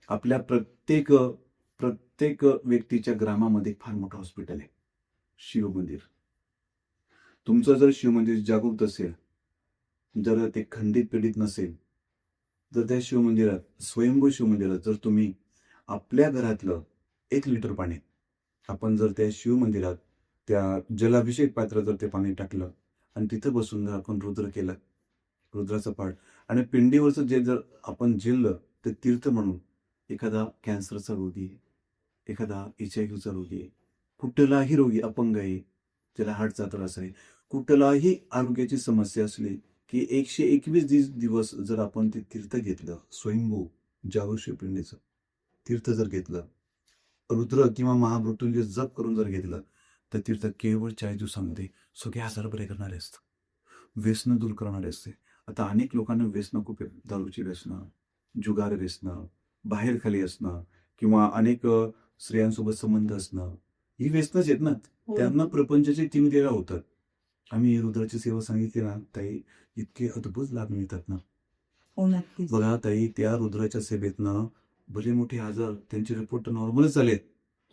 Speaker 2: आपल्या प्रत्येक व्यक्तीच्या ग्रामामध्ये फार मोठं हॉस्पिटल आहे, शिवमंदिर. तुमचं जर शिवमंदिर जागृत असेल, जर ते खंडित पीडित नसेल, तर त्या शिवमंदिरात, स्वयंभू शिवमंदिरात जर तुम्ही आपल्या घरातलं 1 लिटर पाणी आपण जर त्या शिवमंदिरात त्या जलाभिषेक पात्रात जर ते पाणी टाकलं आणि तिथं बसून जर आपण रुद्र केला, रुद्राचा पाठ आणि पिंडीवरचं जे जर आपण जिरलं तर तीर्थ म्हणून एखादा कॅन्सरचा रोगी, एखादा HIV चा रोगी, कुठलाही रोगी अपंग आहे, ज्याला हार्टचा त्रास आहे, कुठलाही आरोग्याची समस्या असली की 121 दिवस जर आपण ते तीर्थ घेतलं, स्वयंभू जागृत पिंडीचं तीर्थ जर घेतलं, रुद्र किंवा महामृत्युंजय जप करून जर घेतलं, तर तीर्थ केवळ 40 दिवसामध्ये सगळे आजार बरे करणारे असतं. व्यसनं दूर करणारे असते. आता अनेक लोकांना व्यसनं खूप आहेत. दारूची व्यसनं, जुगार व्यसनं, बाहेर खाली असणं किंवा अनेक स्त्रियांसोबत संबंध असणं, ही व्यसनच आहेत ना.
Speaker 1: हो.
Speaker 2: त्यांना प्रपंचाचे 3 वेळा होतात. आम्ही रुद्राची सेवा सांगितली ना ताई, इतके अद्भुत लाभ मिळतात ना.
Speaker 1: हो, नक्कीच.
Speaker 2: बघा ताई, त्या रुद्राच्या सेवेतनं भले मोठे आजार त्यांचे रिपोर्ट नॉर्मलच झालेत.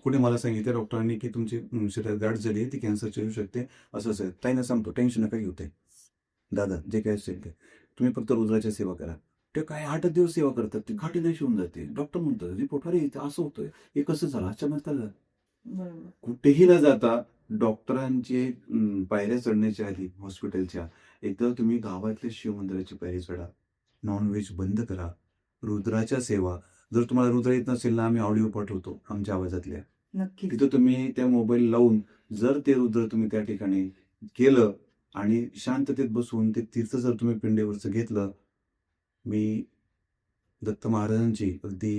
Speaker 2: कोणी मला सांगितलं डॉक्टरांनी की तुमची शरीरात गाठ झाली आहे, ती कॅन्सरची येऊ शकते, असंच आहे. ताईंना सांगतो टेन्शन नका घेऊ ताई. दादा जे काय असेल ते तुम्ही फक्त रुद्राची सेवा करा. ते काय 8 दिवस सेवा करतात, ती गाठी नाही शिवून जाते. डॉक्टर म्हणतात रिपोर्ट अरे इथं असं होतंय, हे कसं झालं, अचानक झालं.
Speaker 1: बरोबर.
Speaker 2: कुठेही न जाता डॉक्टरांचे पायऱ्या चढण्याच्या आधी हॉस्पिटलच्या एकदा तुम्ही गावातल्या शिवमंदिराची पायरी चढा. नॉनव्हेज बंद करा. रुद्राच्या सेवा जर तुम्हाला रुद्र येत नसेल ना, आम्ही ऑडिओ पाठवतो आमच्या आवाजातल्या.
Speaker 1: नक्कीच.
Speaker 2: तिथं तुम्ही त्या मोबाईल लावून जर ते रुद्र तुम्ही त्या ठिकाणी केलं आणि शांततेत बसून ते तीर्थ जर तुम्ही पिंडीवरचं घेतलं, मी दत्त महाराजांची अगदी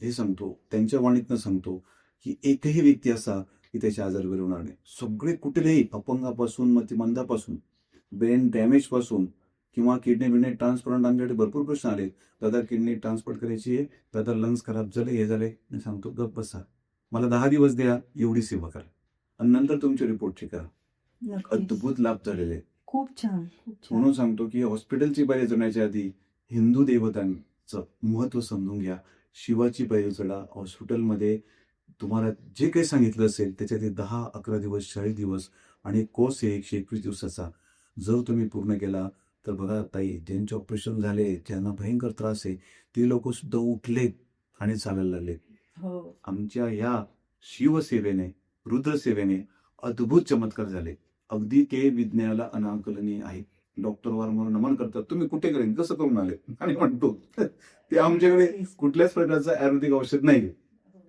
Speaker 2: हे सांगतो, त्यांच्या वाणीतनं सांगतो की एकही व्यक्ती असा की त्याचे आजार बरे होणार नाही. सगळे कुठलेही अपंगापासून मतिमंदापासून ब्रेन डॅमेज पासून किंवा किडनी ट्रान्सप्लांट आमच्याकडे भरपूर प्रश्न आले. दादा किडनी ट्रान्सप्लांट करायची आहे, दादा लंग्स खराब झाले, हे झाले. मी सांगतो गप्प बसा, मला 10 दिवस द्या, एवढी सेवा करा आणि नंतर तुमचे रिपोर्ट चेक करा.
Speaker 1: नक्कीच.
Speaker 2: अद्भुत लाभ झालेले.
Speaker 1: खूप छान, खूप छान.
Speaker 2: म्हणून सांगतो की हॉस्पिटलची पायरी चढण्याच्या आधी हिंदू देवतांचं महत्व समजून घ्या. शिवाची पायरी चढा. हॉस्पिटलमध्ये तुम्हाला जे काही सांगितलं असेल त्याच्यात 10-11 दिवस, 40 दिवस आणि एक कोर्स आहे 121 दिवसाचा. जर तुम्ही पूर्ण केला तर बघा ताई, ज्यांचे ऑपरेशन झाले, ज्यांना भयंकर त्रास आहे, ते लोक सुद्धा उठलेत आणि चालायला लागले.
Speaker 1: हो.
Speaker 2: आमच्या या शिवसेवेने, रुद्रसेवेने अद्भुत चमत्कार झाले. अगदी ते विज्ञानाला अनाकलनीय आहेत. डॉक्टर वारंवार नमन करतात, तुम्ही कुठे करेन, कसं करून आले आणि म्हणतो ते आमच्याकडे कुठल्याच प्रकारचं आयुर्वेदिक औषध नाही,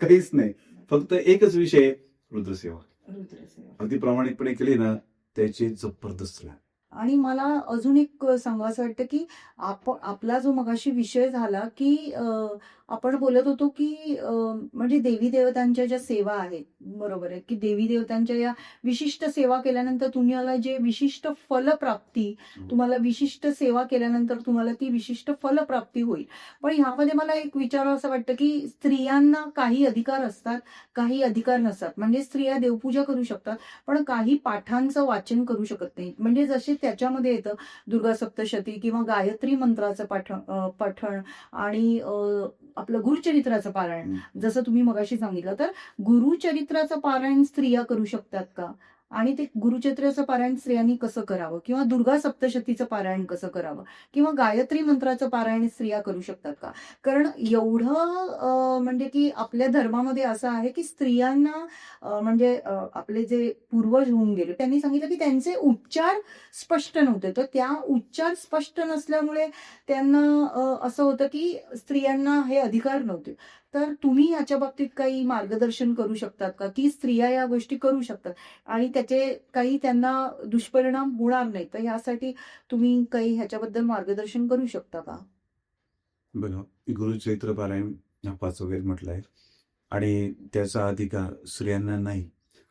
Speaker 2: काहीच नाही. फक्त एकच विषय, रुद्रसेवा.
Speaker 1: रुद्रसेवा.
Speaker 2: अगदी प्रामाणिकपणे केली ना, त्याचे जबरदस्त लाभ.
Speaker 1: आणि मला अजून एक सांगावसं वाटतं की आपला जो मगाशी विषय झाला की आपण बोलत होतो की म्हणजे देवी देवतांच्या ज्या सेवा आहेत, बरोबर आहे की देवी देवतांच्या या विशिष्ट सेवा केल्यानंतर तुम्हाला जे विशिष्ट फलप्राप्ती, तुम्हाला विशिष्ट सेवा केल्यानंतर तुम्हाला ती विशिष्ट फलप्राप्ती होईल. पण ह्यामध्ये मला एक विचारावं असं वाटतं की स्त्रियांना काही अधिकार असतात, काही अधिकार नसतात. म्हणजे स्त्रिया देवपूजा करू शकतात, पण काही पाठांचं वाचन करू शकत नाही. म्हणजे जसे त्याच्यामध्ये येतं दुर्गा सप्तशती किंवा गायत्री मंत्राचं पठण आणि आपलं गुरुचरित्राचं पारायण. जसं तुम्ही मगाशी सांगितलं, तर गुरुचरित्राचं पारायण स्त्रिया करू शकतात का? आणि ते गुरुचरित्राचं पारायण स्त्रियांनी कसं करावं, किंवा दुर्गा सप्तशतीचं पारायण कसं करावं, किंवा गायत्री मंत्राचं पारायण स्त्रिया करू शकतात का? कारण एवढं म्हणजे की आपल्या धर्मामध्ये असं आहे की स्त्रियांना म्हणजे आपले जे पूर्वज होऊन गेले त्यांनी सांगितलं की त्यांचे उच्चार स्पष्ट नव्हते, तर त्या उच्चार स्पष्ट नसल्यामुळे त्यांना असं होतं की स्त्रियांना हे अधिकार नव्हते. तर तुम्ही याच्या बाबतीत काही मार्गदर्शन करू शकतात का, की स्त्रिया या गोष्टी करू शकतात आणि त्याचे काही त्यांना दुष्परिणाम होणार नाही, तर यासाठी तुम्ही काही ह्याच्याबद्दल मार्गदर्शन करू शकता का?
Speaker 2: बघा, गुरुचरित्र पारायण हा 5 वेद म्हटलाय आणि त्याचा अधिकार स्त्रियांना नाही,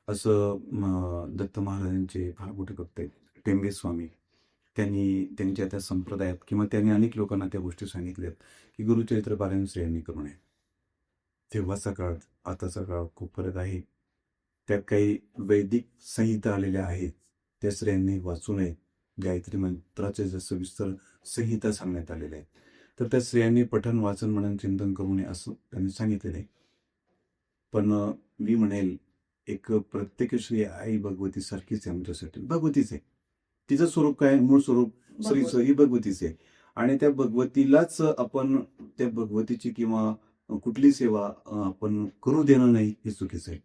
Speaker 2: असं दत्त महाराजांचे फार मोठे भक्त आहेत टेंबे स्वामी, त्यांनी त्यांच्या त्या संप्रदायात किंवा त्यांनी अनेक लोकांना त्या गोष्टी सांगितल्यात की गुरुचरित्र पारायण स्त्रियांनी करू नये. तेव्हाचा काळ आताचा काळ खूप फरक आहे. त्यात काही वैदिक संहिता आलेल्या आहेत, त्या स्त्रियांनी वाचू नये. गायत्री मंत्राचे जसं विस्तार संहिता सांगण्यात आलेल्या आहेत, तर त्या स्त्रियांनी पठण, वाचन, मनन, चिंतन करू नये असं त्यांनी सांगितलेलं आहे. पण मी म्हणेल, एक प्रत्येक श्री आई भगवती सारखीच आहे आमच्यासाठी. भगवतीच आहे. तिचं स्वरूप काय, मूळ स्वरूप स्त्रीचं ही भगवतीच आहे. आणि त्या भगवतीलाच आपण त्या भगवतीची किंवा कुठली सेवा आपण करू देणं नाही, हे चुकीचं आहे.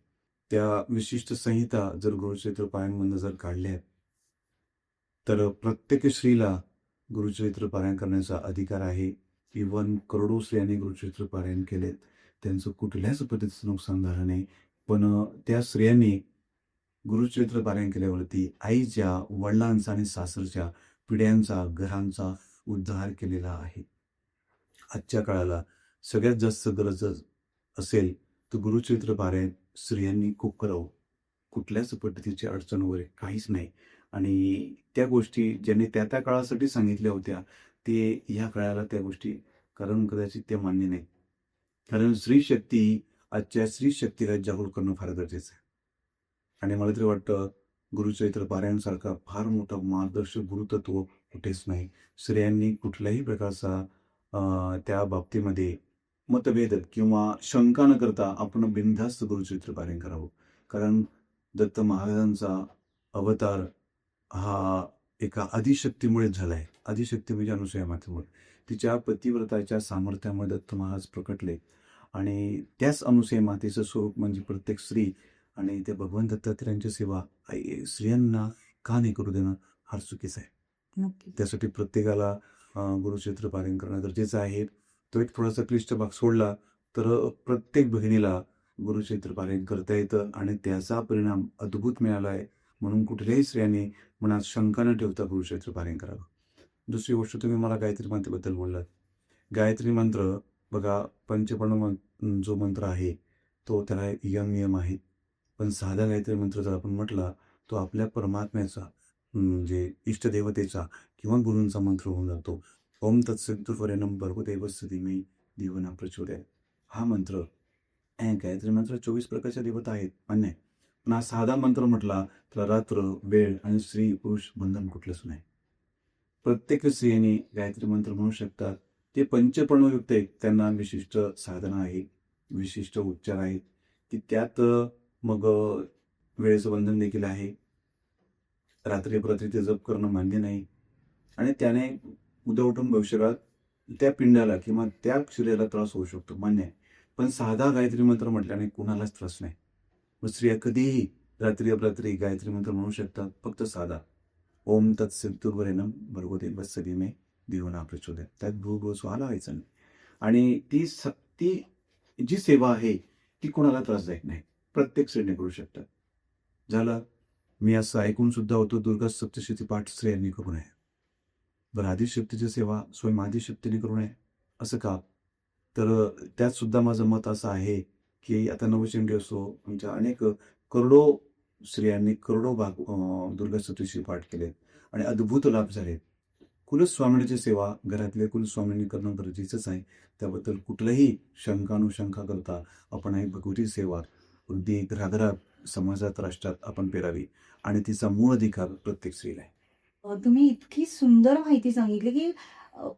Speaker 2: त्या विशिष्ट संहिता जर गुरुचरित्र पारायणमधनं जर काढल्या तर प्रत्येक स्त्रीला गुरुचरित्र पारायण करण्याचा अधिकार आहे. इव्हन करोडो स्त्रियांनी गुरुचरित्र पारायण केलेत. त्यांचं कुठल्याच पद्धतीचं नुकसान झालं नाही. पण त्या स्त्रियांनी गुरुचरित्र पारायण केल्यावरती आईच्या, वडिलांचा आणि सासरच्या पिढ्यांचा, घरांचा उद्धार केलेला आहे. आजच्या काळाला सगळ्यात जास्त गरज असेल तर गुरुचरित्र पारायण स्त्रियांनी खूप करावं. कुठल्याच पद्धतीची अडचण वगैरे काहीच नाही. आणि त्या गोष्टी ज्यांनी त्या त्या काळासाठी सांगितल्या होत्या ते ह्या काळाला त्या गोष्टी कारण कदाचित ते मान्य नाही. कारण स्त्री शक्ती आजच्या स्त्री शक्तीला जागरूक करणं फार गरजेचं आहे. आणि मला तरी वाटतं गुरुचरित्र पारायणसारखा फार मोठा मार्गदर्शक गुरुतत्व कुठेच नाही. स्त्रियांनी कुठल्याही प्रकारचा त्या बाबतीमध्ये मतभेद किंवा शंका न करता आपण बिनधास्त गुरुचरित्र पारायण करावं. कारण दत्त महाराजांचा अवतार हा एका आदिशक्तीमुळेच झाला आहे. आदिशक्ती म्हणजे अनुसूया मातेमुळे. तिच्या पतिव्रताच्या सामर्थ्यामुळे दत्त महाराज प्रकटले आणि त्याच अनुसूया मातेचं स्वरूप म्हणजे प्रत्येक स्त्री. आणि त्या भगवान दत्तात्रेयांची सेवा स्त्रियांना का नाही करू देणं फार चुकीचं आहे.
Speaker 1: नक्की.
Speaker 2: त्यासाठी प्रत्येकाला गुरुचरित्र पारायण करणं गरजेचं आहे. तो एक थोडासा क्लिष्ट भाग सोडला तर प्रत्येक बहिणीला गुरुचरित्र पारायण करता येतं आणि त्याचा परिणाम अद्भुत मिळाला आहे. म्हणून कुठल्याही स्त्रियांनी मनात शंका न ठेवता गुरुचरित्र पारायण करावं. दुसरी गोष्ट तुम्ही मला गायत्री मंत्राबद्दल बोललात. गायत्री मंत्र बघा, पंचप्रणव जो मंत्र आहे तो त्याला यम नियम आहेत. पण साधा गायत्री मंत्र जर आपण म्हटला तो आपल्या परमात्म्याचा म्हणजे इष्टदेवतेचा किंवा गुरूंचा मंत्र होऊन जातो. ओम तत्सवितुर्वरेण्यं भर्गो देवस्य धीमहि धियो न प्रचोदयात्. हा मंत्र गायत्री मंत्र 24 प्रकारच्या देवता आहेत, मान्य आहे. पण हा साधा मंत्र म्हटला तर रात्र, वेळ आणि स्त्री पुरुष बंधन कुठलंच नाही. प्रत्येक स्त्रियांनी गायत्री मंत्र म्हणू शकतात. ते पंचप्रणवयुक्त आहेत. त्यांना विशिष्ट साधना आहे, विशिष्ट उच्चार आहेत की त्यात मग वेळेचं बंधन देखील आहे. रात्री अपरात्री ते जप करणं मान्य नाही. आणि त्याने उद्या उठून भविष्यकाळात त्या पिंडाला किंवा त्या शरीराला त्रास होऊ शकतो, मान्य आहे. पण साधा गायत्री मंत्र म्हटल्याने कुणालाच त्रास नाही. मग स्त्रिया कधीही रात्री अपरात्री गायत्री मंत्र म्हणू शकतात, फक्त साधा. ओम तत्सवितुर्वरेण्यं भर्गो देवस्य धीमहि धियो न प्रचोदयात्. त्यात भू स्वाहा लावायचं नाही. आणि ती जी सेवा आहे ती कोणाला त्रासदायक नाही. प्रत्येक स्त्रीने करू शकतात. झालं. मी असं ऐकून सुद्धा होतो दुर्गा सप्तशती पाठ स्त्रियांनी करू नये. बरं, आदिशक्तीची सेवा स्वयं आदिशक्तीने करू नये असं का? तर त्यात सुद्धा माझं मत असं आहे की आता नवचंडी असो, आमच्या अनेक करोडो स्त्रियांनी करोडो भाग दुर्गा सप्तशती पाठ केलेत आणि अद्भुत लाभ झालेत. कुलस्वामिनीची सेवा घरातल्या कुलस्वामिनी करणं गरजेचंच आहे. त्याबद्दल कुठलंही शंका करता आपण ही भगवती सेवा अगदी घराघरात, समाजात, राष्ट्रात आपण पेरावी आणि तिचा मूळ अधिकार प्रत्येक स्त्रीला आहे.
Speaker 1: तुम्ही इतकी सुंदर माहिती सांगितली की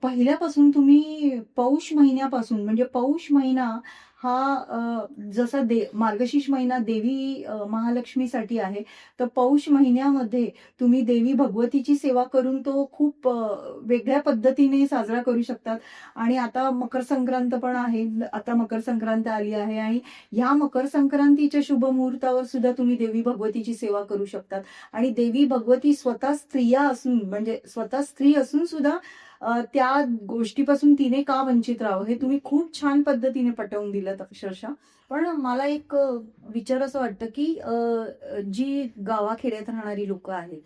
Speaker 1: पहिल्यापासून तुम्ही पौष महिन्यापासून म्हणजे पौष महिना हा जसा मार्गशीर्ष महिना देवी महालक्ष्मीसाठी आहे, तर पौष महिन्यामध्ये तुम्ही देवी भगवतीची सेवा करून तो खूप वेगळ्या पद्धतीने साजरा करू शकतात. आणि आता मकर संक्रांत पण आहे. आता मकर संक्रांत आली आहे आणि ह्या मकर संक्रांतीच्या शुभ मुहूर्तावर सुद्धा तुम्ही देवी भगवतीची सेवा करू शकतात. आणि देवी भगवती स्वतः स्त्रिया असून म्हणजे स्वतः स्त्री असून सुद्धा त्या गोष्टीपासून तिने का वंचित राहावं हे तुम्ही खूप छान पद्धतीने पटवून दिलं अक्षरशः. पण मला एक विचार असं वाटतं की जी गावाखेड्यात राहणारी लोक आहेत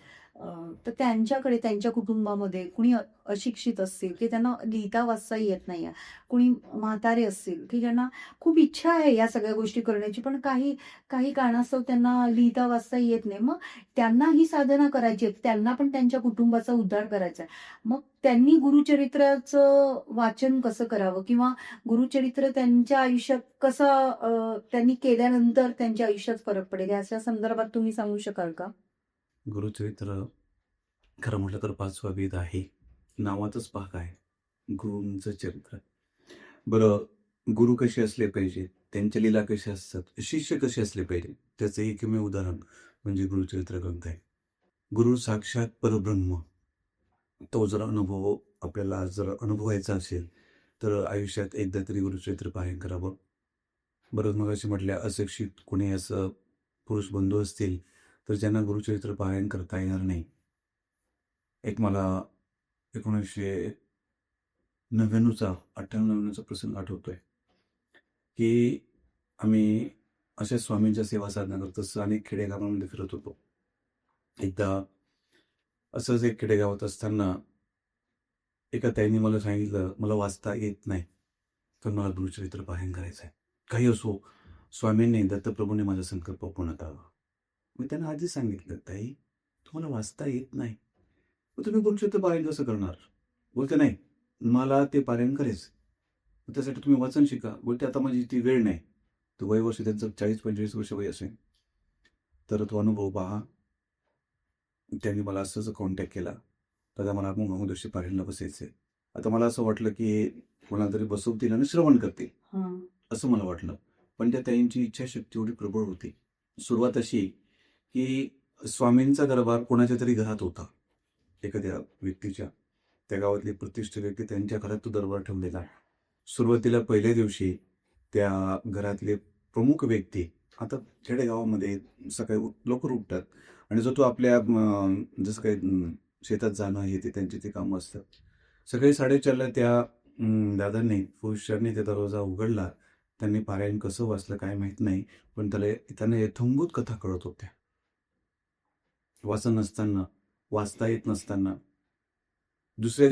Speaker 1: तर त्यांच्याकडे त्यांच्या कुटुंबामध्ये कुणी अशिक्षित असतील की त्यांना लिहिता वाचता येत नाही, कुणी म्हातारे असतील की ज्यांना खूप इच्छा आहे या सगळ्या गोष्टी करण्याची पण काही कारणास्तव त्यांना लिहिता वाचता येत नाही. मग त्यांना ही साधना करायची आहे, त्यांना पण त्यांच्या कुटुंबाचा उद्धार करायचा आहे. मग त्यांनी गुरुचरित्राचं वाचन कसं करावं किंवा गुरुचरित्र त्यांच्या आयुष्यात कसं त्यांनी केल्यानंतर त्यांच्या आयुष्यात फरक पडेल याच्या संदर्भात तुम्ही सांगू शकाल का?
Speaker 2: गुरुचरित्र खरं म्हटलं तर 5वा वेद आहे. नावातच भाग आहे गुरूंचं चरित्र. बरं, गुरु कसे असले पाहिजे, त्यांच्या लीला कशा असतात, शिष्य कसे असले पाहिजे, त्याचं एकमेव उदाहरण म्हणजे गुरुचरित्र ग्रंथ आहे. गुरु साक्षात परब्रह्म. तो जर अनुभव आपल्याला जर अनुभवायचा असेल तर आयुष्यात एकदा तरी गुरुचरित्र पारायण करावं. बरं, मग असे म्हटल्या अशिक्षित कोणी असं पुरुष बंधू असतील तर ज्यांना गुरुचरित्र पारायण करता येणार नाही, एक मला 1998-99चा प्रसंग आठवतोय, की आम्ही अशा स्वामींच्या सेवा साधना करत असं अनेक खेडेगावांमध्ये फिरत होतो. एकदा असंच एक खेडेगावात असताना एका ताईने मला सांगितलं, "मला वाचता येत नाही, पण मला गुरुचरित्र पारायण करायचं आहे. काही असो, स्वामींनी, दत्तप्रभूंनी माझा संकल्प पूर्ण करावा." मी त्यांना आधीच सांगितलं, "ताई, तुम्हाला वाचता येत नाही, मग तुम्ही गुरुचरित्र पारायण कसं करणार?" बोलते, "नाही, मला ते पारायण करायचं. मग त्यासाठी तुम्ही वाचन शिका." बोलते, "आता माझी ती वेळ नाही." तर वयवर्ष त्यांचं 40-45 वर्ष वय असेल. तर तो अनुभव पहा. त्यांनी मला असंच कॉन्टॅक्ट केला. दादा मला अमुक-अमुक पारायणला बसायचंय. आता मला असं वाटलं, की हे कोणाला तरी बसवतील आणि श्रवण करतील,
Speaker 1: हां.
Speaker 2: असं मला वाटलं. पण त्या ताईंची इच्छाशक्ती एवढी प्रबळ होती. सुरुवात अशी, की स्वामींचा दरबार कोणाच्या तरी घरात होता. एखाद्या व्यक्तीच्या. त्या गावातली प्रतिष्ठित व्यक्ती त्यांच्या घरात तो दरबार ठेवलेला. सुरुवातीला पहिल्या दिवशी त्या घरातले प्रमुख व्यक्ती, आता खेडेगावामध्ये सकाळी लवकर उठतात आणि जो तो आपल्या जसं काही शेतात जाणं हे ते त्यांची ते कामं असतात. सकाळी 4:30ला त्या दादांनी, पुरुषांनी ते दरवाजा उघडला. त्यांनी पारायण कसं वाचलं काय माहीत नाही. पण त्यांना यथंभूत कथा कळत होत्या. वाचन नसताना, वाचता येत नसताना. दुसऱ्या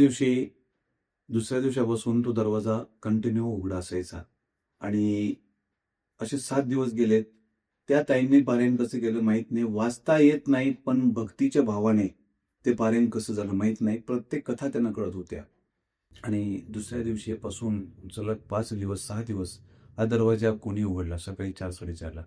Speaker 2: दिवसापासून तो दरवाजा कंटिन्यू उघडा असायचा आणि असे 7 दिवस गेलेत. त्या ताईंनी पारायण कसं केलं माहीत नाही. वाचता येत नाही, पण भक्तीच्या भावाने ते पारायण कसं झालं माहीत नाही. प्रत्येक कथा त्यांना कळत होत्या. आणि दुसऱ्या दिवशीपासून सलग 5 दिवस, 6 दिवस हा दरवाजा कोणी उघडला सकाळी 4-4:30ला.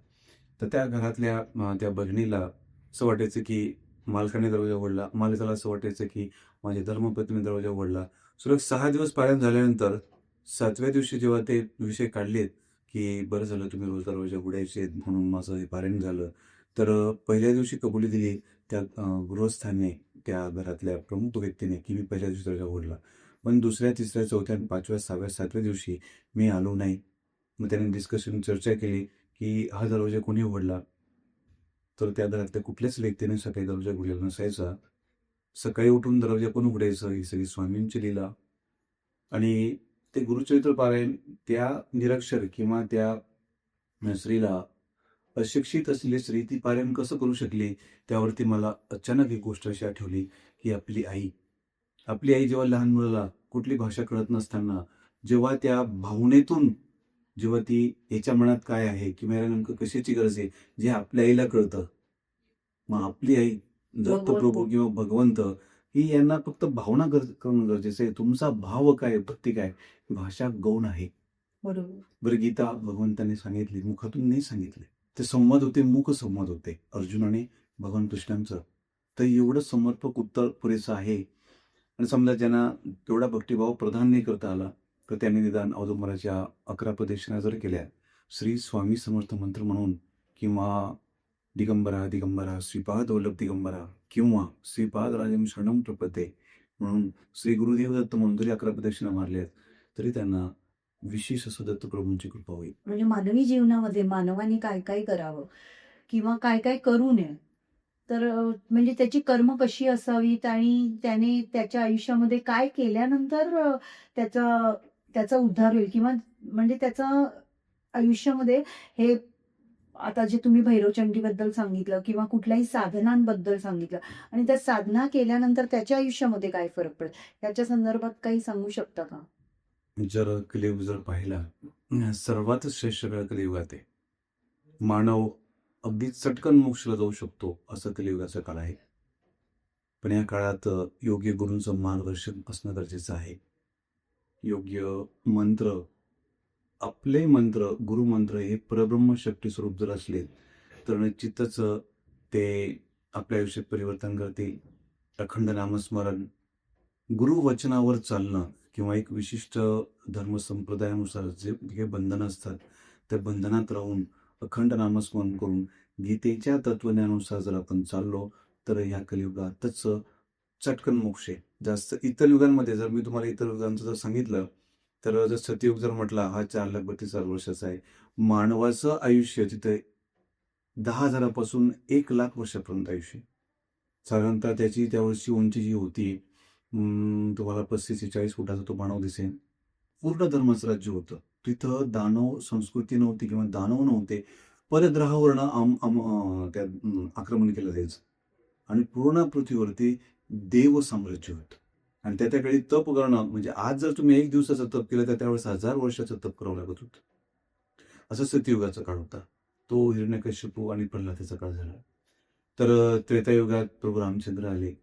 Speaker 2: तर त्या घरातल्या त्या भगिनीला असं वाटायचं, की मालकाने दरवाजा उघडला. मालकाला असं वाटायचं, की माझ्या धर्मपत्नीने दरवाजा उघडला. सलग 6 दिवस पारायण झाल्यानंतर 7व्या दिवशी जेव्हा ते विषय काढलेत, की बरं झालं तुम्ही रोज दरवाजा उघडायचे म्हणून माझं हे पारायण झालं. तर पहिल्या दिवशी कबुली दिली त्या गृहस्थाने, त्या घरातल्या प्रमुख व्यक्तीने, की मी पहिल्या दिवशी दरवाजा उघडला. पण दुसऱ्या, तिसऱ्या, चौथ्या, 5व्या, 6व्या, 7व्या दिवशी मी आलो नाही. मग त्याने चर्चा केली, की हा दरवाजा कोणी उघडला? तर त्या घरातल्या कुठल्याच व्यक्तीने सकाळी दरवाजा उघडलेला नसायचा. सकाळी उठून दरवाजा कोण उघडायचं? ही सगळी स्वामींची लीला. आणि ते गुरुचरित्र पारायण त्या निरक्षर किंवा त्या स्त्रीला, अशिक्षित असलेली स्त्री ती पारायण कसं करू शकली? त्यावरती मला अचानक एक गोष्ट अशी आठवली, की आपली आई जेव्हा लहान मुलाला कुठली भाषा कळत नसताना, जेव्हा त्या भावनेतून, जेव्हा ती याच्या मनात काय आहे किंवा याला नेमकं कशाची गरज आहे, जे आपल्या आईला कळतं. मग आपली आई, दत्तप्रभू किंवा भगवंत, ही यांना फक्त भावना करणं गरजेचं आहे. तुमचा भाव काय, भक्ती काय, भाषा गौण आहे.
Speaker 1: बरोबर.
Speaker 2: बरं, गीता भगवंतांनी सांगितली, मुखातून नाही सांगितले. ते संवाद होते, मुख संवाद होते अर्जुन आणि भगवान कृष्णांचं. तर एवढं समर्पक उत्तर पुरेसं आहे. आणि समजा ज्यांना तेवढा भक्तिभाव प्रदान नाही करता आला, तर त्यांनी निदान औदुंबराच्या 11 प्रदक्षिणा जर केल्या, श्री स्वामी समर्थ मंत्र म्हणून, किंवा दिगंबरा दिगंबरा श्रीपाद वल्लभ दिगंबरा, किंवा श्रीपाद राजम शरणम प्रपद्ये म्हणून श्री गुरुदेव दत्त म्हणून जरी 11 प्रदक्षिणा मारल्यात, तरी त्यांना विशेष असं दत्तप्रभूंची कृपा होईल.
Speaker 1: म्हणजे मानवी जीवनामध्ये मानवाने काय काय करावं किंवा काय काय करू नये, तर म्हणजे त्याची कर्म कशी असावीत आणि त्याने त्याच्या आयुष्यामध्ये काय केल्यानंतर त्याचा त्याचा उद्धार होईल किंवा म्हणजे त्याचा आयुष्यामध्ये हे आता जे तुम्ही भैरवचंडीबद्दल सांगितलं किंवा कुठल्याही साधनांबद्दल सांगितलं आणि त्या साधना केल्यानंतर त्याच्या आयुष्यामध्ये काय फरक पडेल याच्या संदर्भात काही सांगू शकता का?
Speaker 2: जर कलियुग जर पाहिला, सर्वात श्रेष्ठ काळ कलियुगात आहे. मानव अगदी चटकन मोक्षाला जाऊ शकतो, असं कलियुगाचा काळ आहे. पण या काळात योग्य गुरूंचं मार्गदर्शन असणं गरजेचं आहे. योग्य मंत्र, आपले मंत्र, गुरुमंत्र हे परब्रह्म शक्ती स्वरूप जर असले, तर निश्चितच ते आपल्या आयुष्यात परिवर्तन करतील. अखंड नामस्मरण, गुरुवचनावर चालणं किंवा एक विशिष्ट धर्मसंप्रदायानुसार जे काही बंधनं असतात, त्या बंधनात राहून अखंड नामस्मरण करून गीतेच्या तत्वज्ञानानुसार जर आपण चाललो, तर ह्या कलियुगातच चटकन मोक्ष आहे. जास्त इतर युगांमध्ये, जर मी तुम्हाला इतर युगांचं जर सांगितलं, तर जर सतयुग जर म्हटला, हा 4,32,000 वर्षाचा आहे. मानवाचं आयुष्य तिथे 10,000 पासून 1,00,000 वर्षापर्यंत आयुष्य आहे. साधारणतः त्याची त्यावर्षी उंची जी होती तुम्हाला 35 ते 40 फुटाचा तो मानव दिसेल. पूर्ण धर्माचं राज्य होतं. तिथं दानव संस्कृती नव्हती किंवा दानव नव्हते. परग्रहावरनं आक्रमण केलं जायचं आणि पूर्ण पृथ्वीवरती देव साम्राज्य होतं. आणि त्या काळी तप करणं म्हणजे आज जर तुम्ही 1 दिवसाचं तप केलं तर त्यावेळेस 1000 वर्षाचं तप करावं लागत होतं. असं सत्ययुगाचा काळ होता. तो हिरण्यकश्यपू आणि प्रल्हादाचा काळ झाला. तर त्रेतायुगात प्रभू रामचंद्र आले.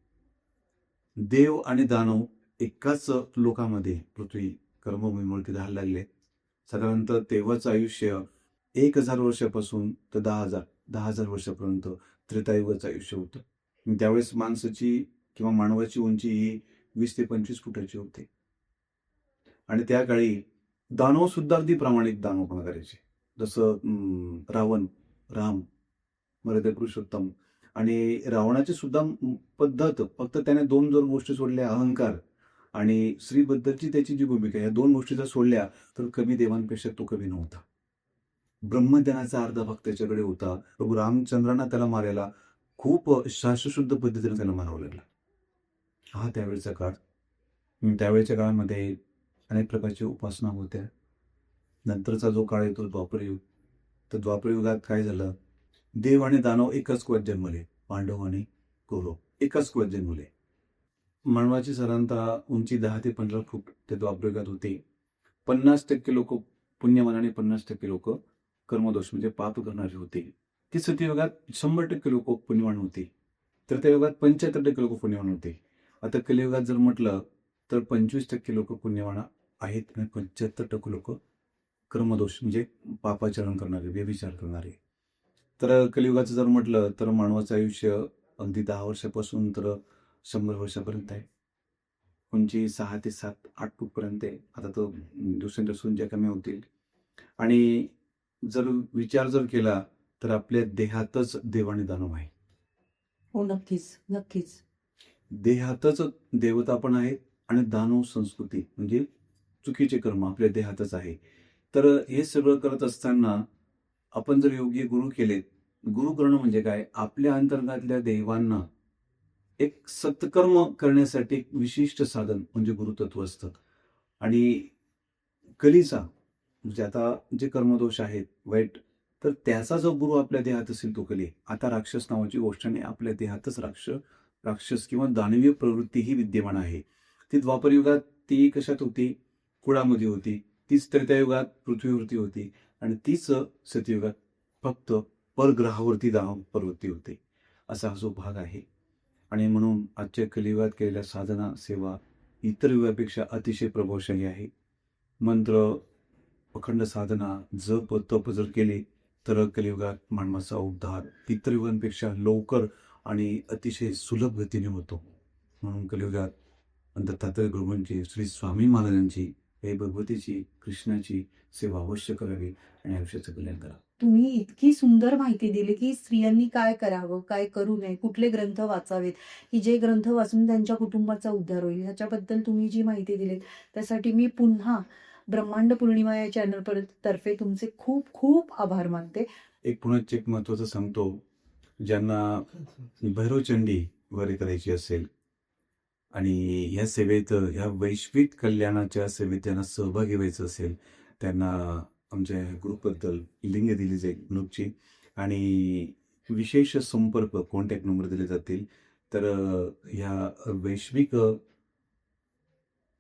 Speaker 2: देव आणि दानव एकाच लोकामध्ये पृथ्वी कर्मभूमीवरती राहायला लागले. साधारणतः तेव्हाचं आयुष्य 1000 वर्षापासून तर 10,000 वर्षापर्यंत त्रेतायुगाचं आयुष्य होतं. त्यावेळेस माणसाची किंवा मानवाची उंची ही 20 ते 25 फुटाची होती. आणि त्या काळी दानव सुद्धा अगदी प्रामाणिक दानवपणा करायचे. जसं राम, मर्यादा पुरुषोत्तम आणि रावणाची सुद्धा पद्धत फक्त त्याने 2 जर गोष्टी सोडल्या, अहंकार आणि स्त्रीबद्दलची त्याची जी भूमिका आहे, या 2 गोष्टी जर सोडल्या तर कमी देवांपेक्षा तो कमी नव्हता. ब्रह्मज्ञानाचा अर्धा भाग त्याच्याकडे होता. प्रभू रामचंद्रांना त्याला मारायला खूप शास्त्रशुद्ध पद्धतीने त्याला मारावं लागलं. हा त्यावेळेचा काळ. त्यावेळेच्या काळामध्ये अनेक प्रकारच्या उपासना होत्या. नंतरचा जो काळ आहे तो द्वापरयुग. तर द्वापरयुगात काय झालं? देव आणि दानव एकाच कुळात जन्मले. पांडव आणि कौरव एकाच कुळात जन्मले. मानवाची साधारणतः उंची 10 ते 15 फूट ते द्वापरयुगात होते. 50% लोक पुण्यवान आणि 50% लोक कर्मदोष म्हणजे पाप करणारे होते. ते सत्ययुगात 100% लोक पुण्यवान होते. तर त्या युगात 75% लोक पुण्यवान होते. आता कलियुगात जर म्हटलं तर 25% लोक पुण्यवान आहेत आणि 75% लोक कर्मदोष म्हणजे पापाचरण करणारे, व्यभिचार करणारे. तर कलियुगाचं जर म्हटलं तर मानवाचं आयुष्य अगदी 10 वर्षापासून तर 100 वर्षापर्यंत आहे. उंची 6 ते 7-8 फूटपर्यंत आहे. आता तो दिवसेंदिवस उंच्या कमी होतील. आणि जर विचार जर केला तर आपल्या देहातच देव आणि दानव आहे.
Speaker 1: हो, नक्कीच, नक्कीच.
Speaker 2: देहातच देवता पण आहे आणि दानव संस्कृती म्हणजे चुकीचे कर्म आपल्या देहातच आहे. तर हे सगळं करत असताना आपण जर योग्य गुरु केलेत, गुरु करणं म्हणजे काय? आपल्या अंतर्गतातल्या देवांना एक सत्कर्म करण्यासाठी एक विशिष्ट साधन म्हणजे गुरुतत्व असतं. आणि कलीचा म्हणजे आता जे कर्मदोष आहेत, वाईट, तर त्याचा जो गुरु आपल्या देहात असेल तो कली. आता राक्षस नावाची गोष्ट नाही, आपल्या देहातच राक्षस किंवा दानवीय प्रवृत्ती ही विद्यमान आहे. ती द्वापरयुगात ती कशात होती? कुळामध्ये होती. तीच त्रेतायुगात पृथ्वीवरती होती आणि तीच सतयुगात फक्त परग्रहावरती दानव प्रवृत्ती होते. असा हा जो भाग आहे. आणि म्हणून आजच्या कलियुगात केलेल्या साधना, सेवा इतर युगापेक्षा अतिशय प्रभावशाली आहे. मंत्र, अखंड साधना, जप, तप जर केले तर कलियुगात मानवाचा उद्धार इतर युगांपेक्षा लवकर आणि अतिशय सुलभ गतीने होतो. म्हणून कलियुगात दत्तात्रय गुरुंची, श्री स्वामी महाराजांची, हे भगवतीची, कृष्णाची सेवा अवश्य करावी आणि आयुष्याचं कल्याण करा.
Speaker 1: तुम्ही इतकी सुंदर माहिती दिली की स्त्रियांनी काय करावं, काय करू नये, कुठले ग्रंथ वाचावेत, की जे ग्रंथ वाचून त्यांच्या कुटुंबाचा उद्धार होईल. ह्याच्याबद्दल तुम्ही जी माहिती दिलीत त्यासाठी मी पुन्हा ब्रह्मांड पौर्णिमा या चॅनल तर्फे तुमचे खूप खूप आभार मानते.
Speaker 2: पुन्हा एक महत्वाचं सांगतो, ज्यांना भैरवचंडी वगैरे करायची असेल आणि या सेवेत, या वैश्विक कल्याणाच्या सेवेत ज्यांना सहभागी व्हायचं असेल, त्यांना आमच्या ग्रुपबद्दल लिंक दिली जाईल ग्रुपची आणि विशेष संपर्क कॉन्टॅक्ट नंबर दिले जातील. तर ह्या वैश्विक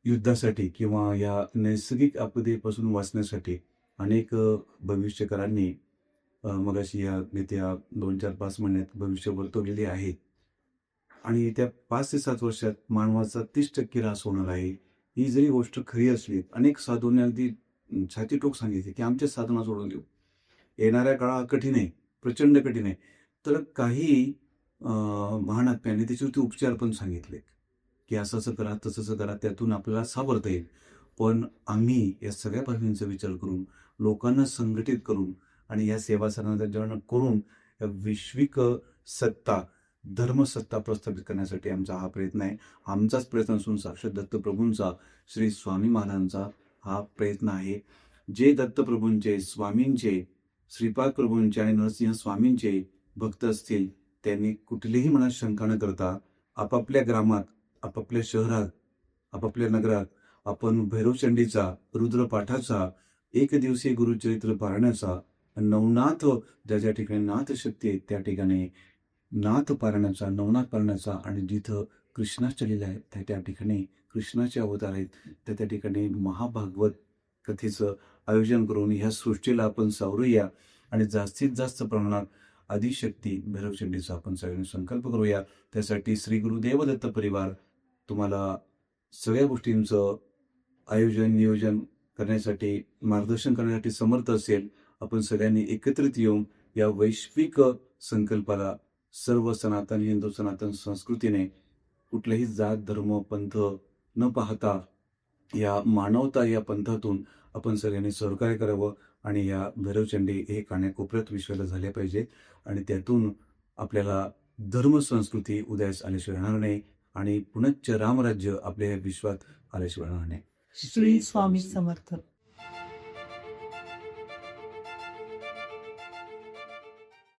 Speaker 2: युद्धासाठी किंवा या नैसर्गिक आपत्तीपासून वाचण्यासाठी अनेक भविष्यकारांनी मगाशी या येत्या 2-4-5 महिन्यात भविष्य वर्तवलेली आहेत. आणि त्या 5 ते 7 वर्षात मानवाचा 30% ऱ्हास होणार आहे. ही जरी गोष्ट खरी असली, अनेक साधूंनी अगदी छाती ठोक सांगितले की आमच्या साधना सोडून देऊ. येणाऱ्या काळ कठीण आहे, प्रचंड कठीण आहे. तर काही महानात्म्यांनी त्याच्यावरती उपचार पण सांगितले की असं करा, तसं करा, त्यातून आपल्याला सावरता येईल. पण आम्ही या सगळ्या बाबींचा विचार करून, लोकांना संघटित करून आणि या सेवा साधना करून या वैश्विक सत्ता, धर्मसत्ता प्रस्थापित करण्यासाठी आमचा हा प्रयत्न आहे. आमचाच प्रयत्न असून साक्षात दत्तप्रभूंचा, श्री स्वामी महाराजांचा हा प्रयत्न आहे. जे दत्तप्रभूंचे, स्वामींचे, श्रीपाद प्रभूंचे आणि नरसिंह स्वामींचे भक्त असतील त्यांनी कुठलीही मनात शंका न करता आपापल्या ग्रामात, आपापल्या शहरात, आपापल्या नगरात आपण भैरवचंडीचा, रुद्रपाठाचा, एक दिवसीय गुरुचरित्र पारायणाचा, नवनाथ ज्या ज्या ठिकाणी नाथ शक्ती आहे त्या ठिकाणी नाथ पारायणाचा, नवनाथ पारायणाचा आणि जिथं कृष्णाच चलेला आहे त्या त्या ठिकाणी कृष्णाचे अवतार आहेत त्या त्या ठिकाणी महाभागवत कथेचं आयोजन करून ह्या सृष्टीला आपण सावरूया आणि जास्तीत जास्त प्रमाणात आदिशक्ती भैरवचंडीचा आपण सगळ्यांनी संकल्प करूया. त्यासाठी श्री गुरुदेव दत्त परिवार तुम्हाला सगळ्या गोष्टींचं आयोजन, नियोजन करण्यासाठी, मार्गदर्शन करण्यासाठी समर्थ असेल. आपण सगळ्यांनी एकत्रित येऊन या वैश्विक संकल्पाला सर्व सनातन हिंदू सनातन संस्कृतीने कुठलेही जात, धर्म, पंथ न पाहता या मानवता या पंथातून आपण सगळ्यांनी सहकार्य करावं आणि या भैरवचंडी हे कानाकोपऱ्यात विश्वाला झाल्या पाहिजे आणि त्यातून आपल्याला धर्म संस्कृती उदयास आल्याशिवाय राहणार नाही आणि पुनश्च रामराज्य आपल्या या विश्वात आल्याशिवाय राहणार नाही.
Speaker 1: श्री स्वामी समर्थ.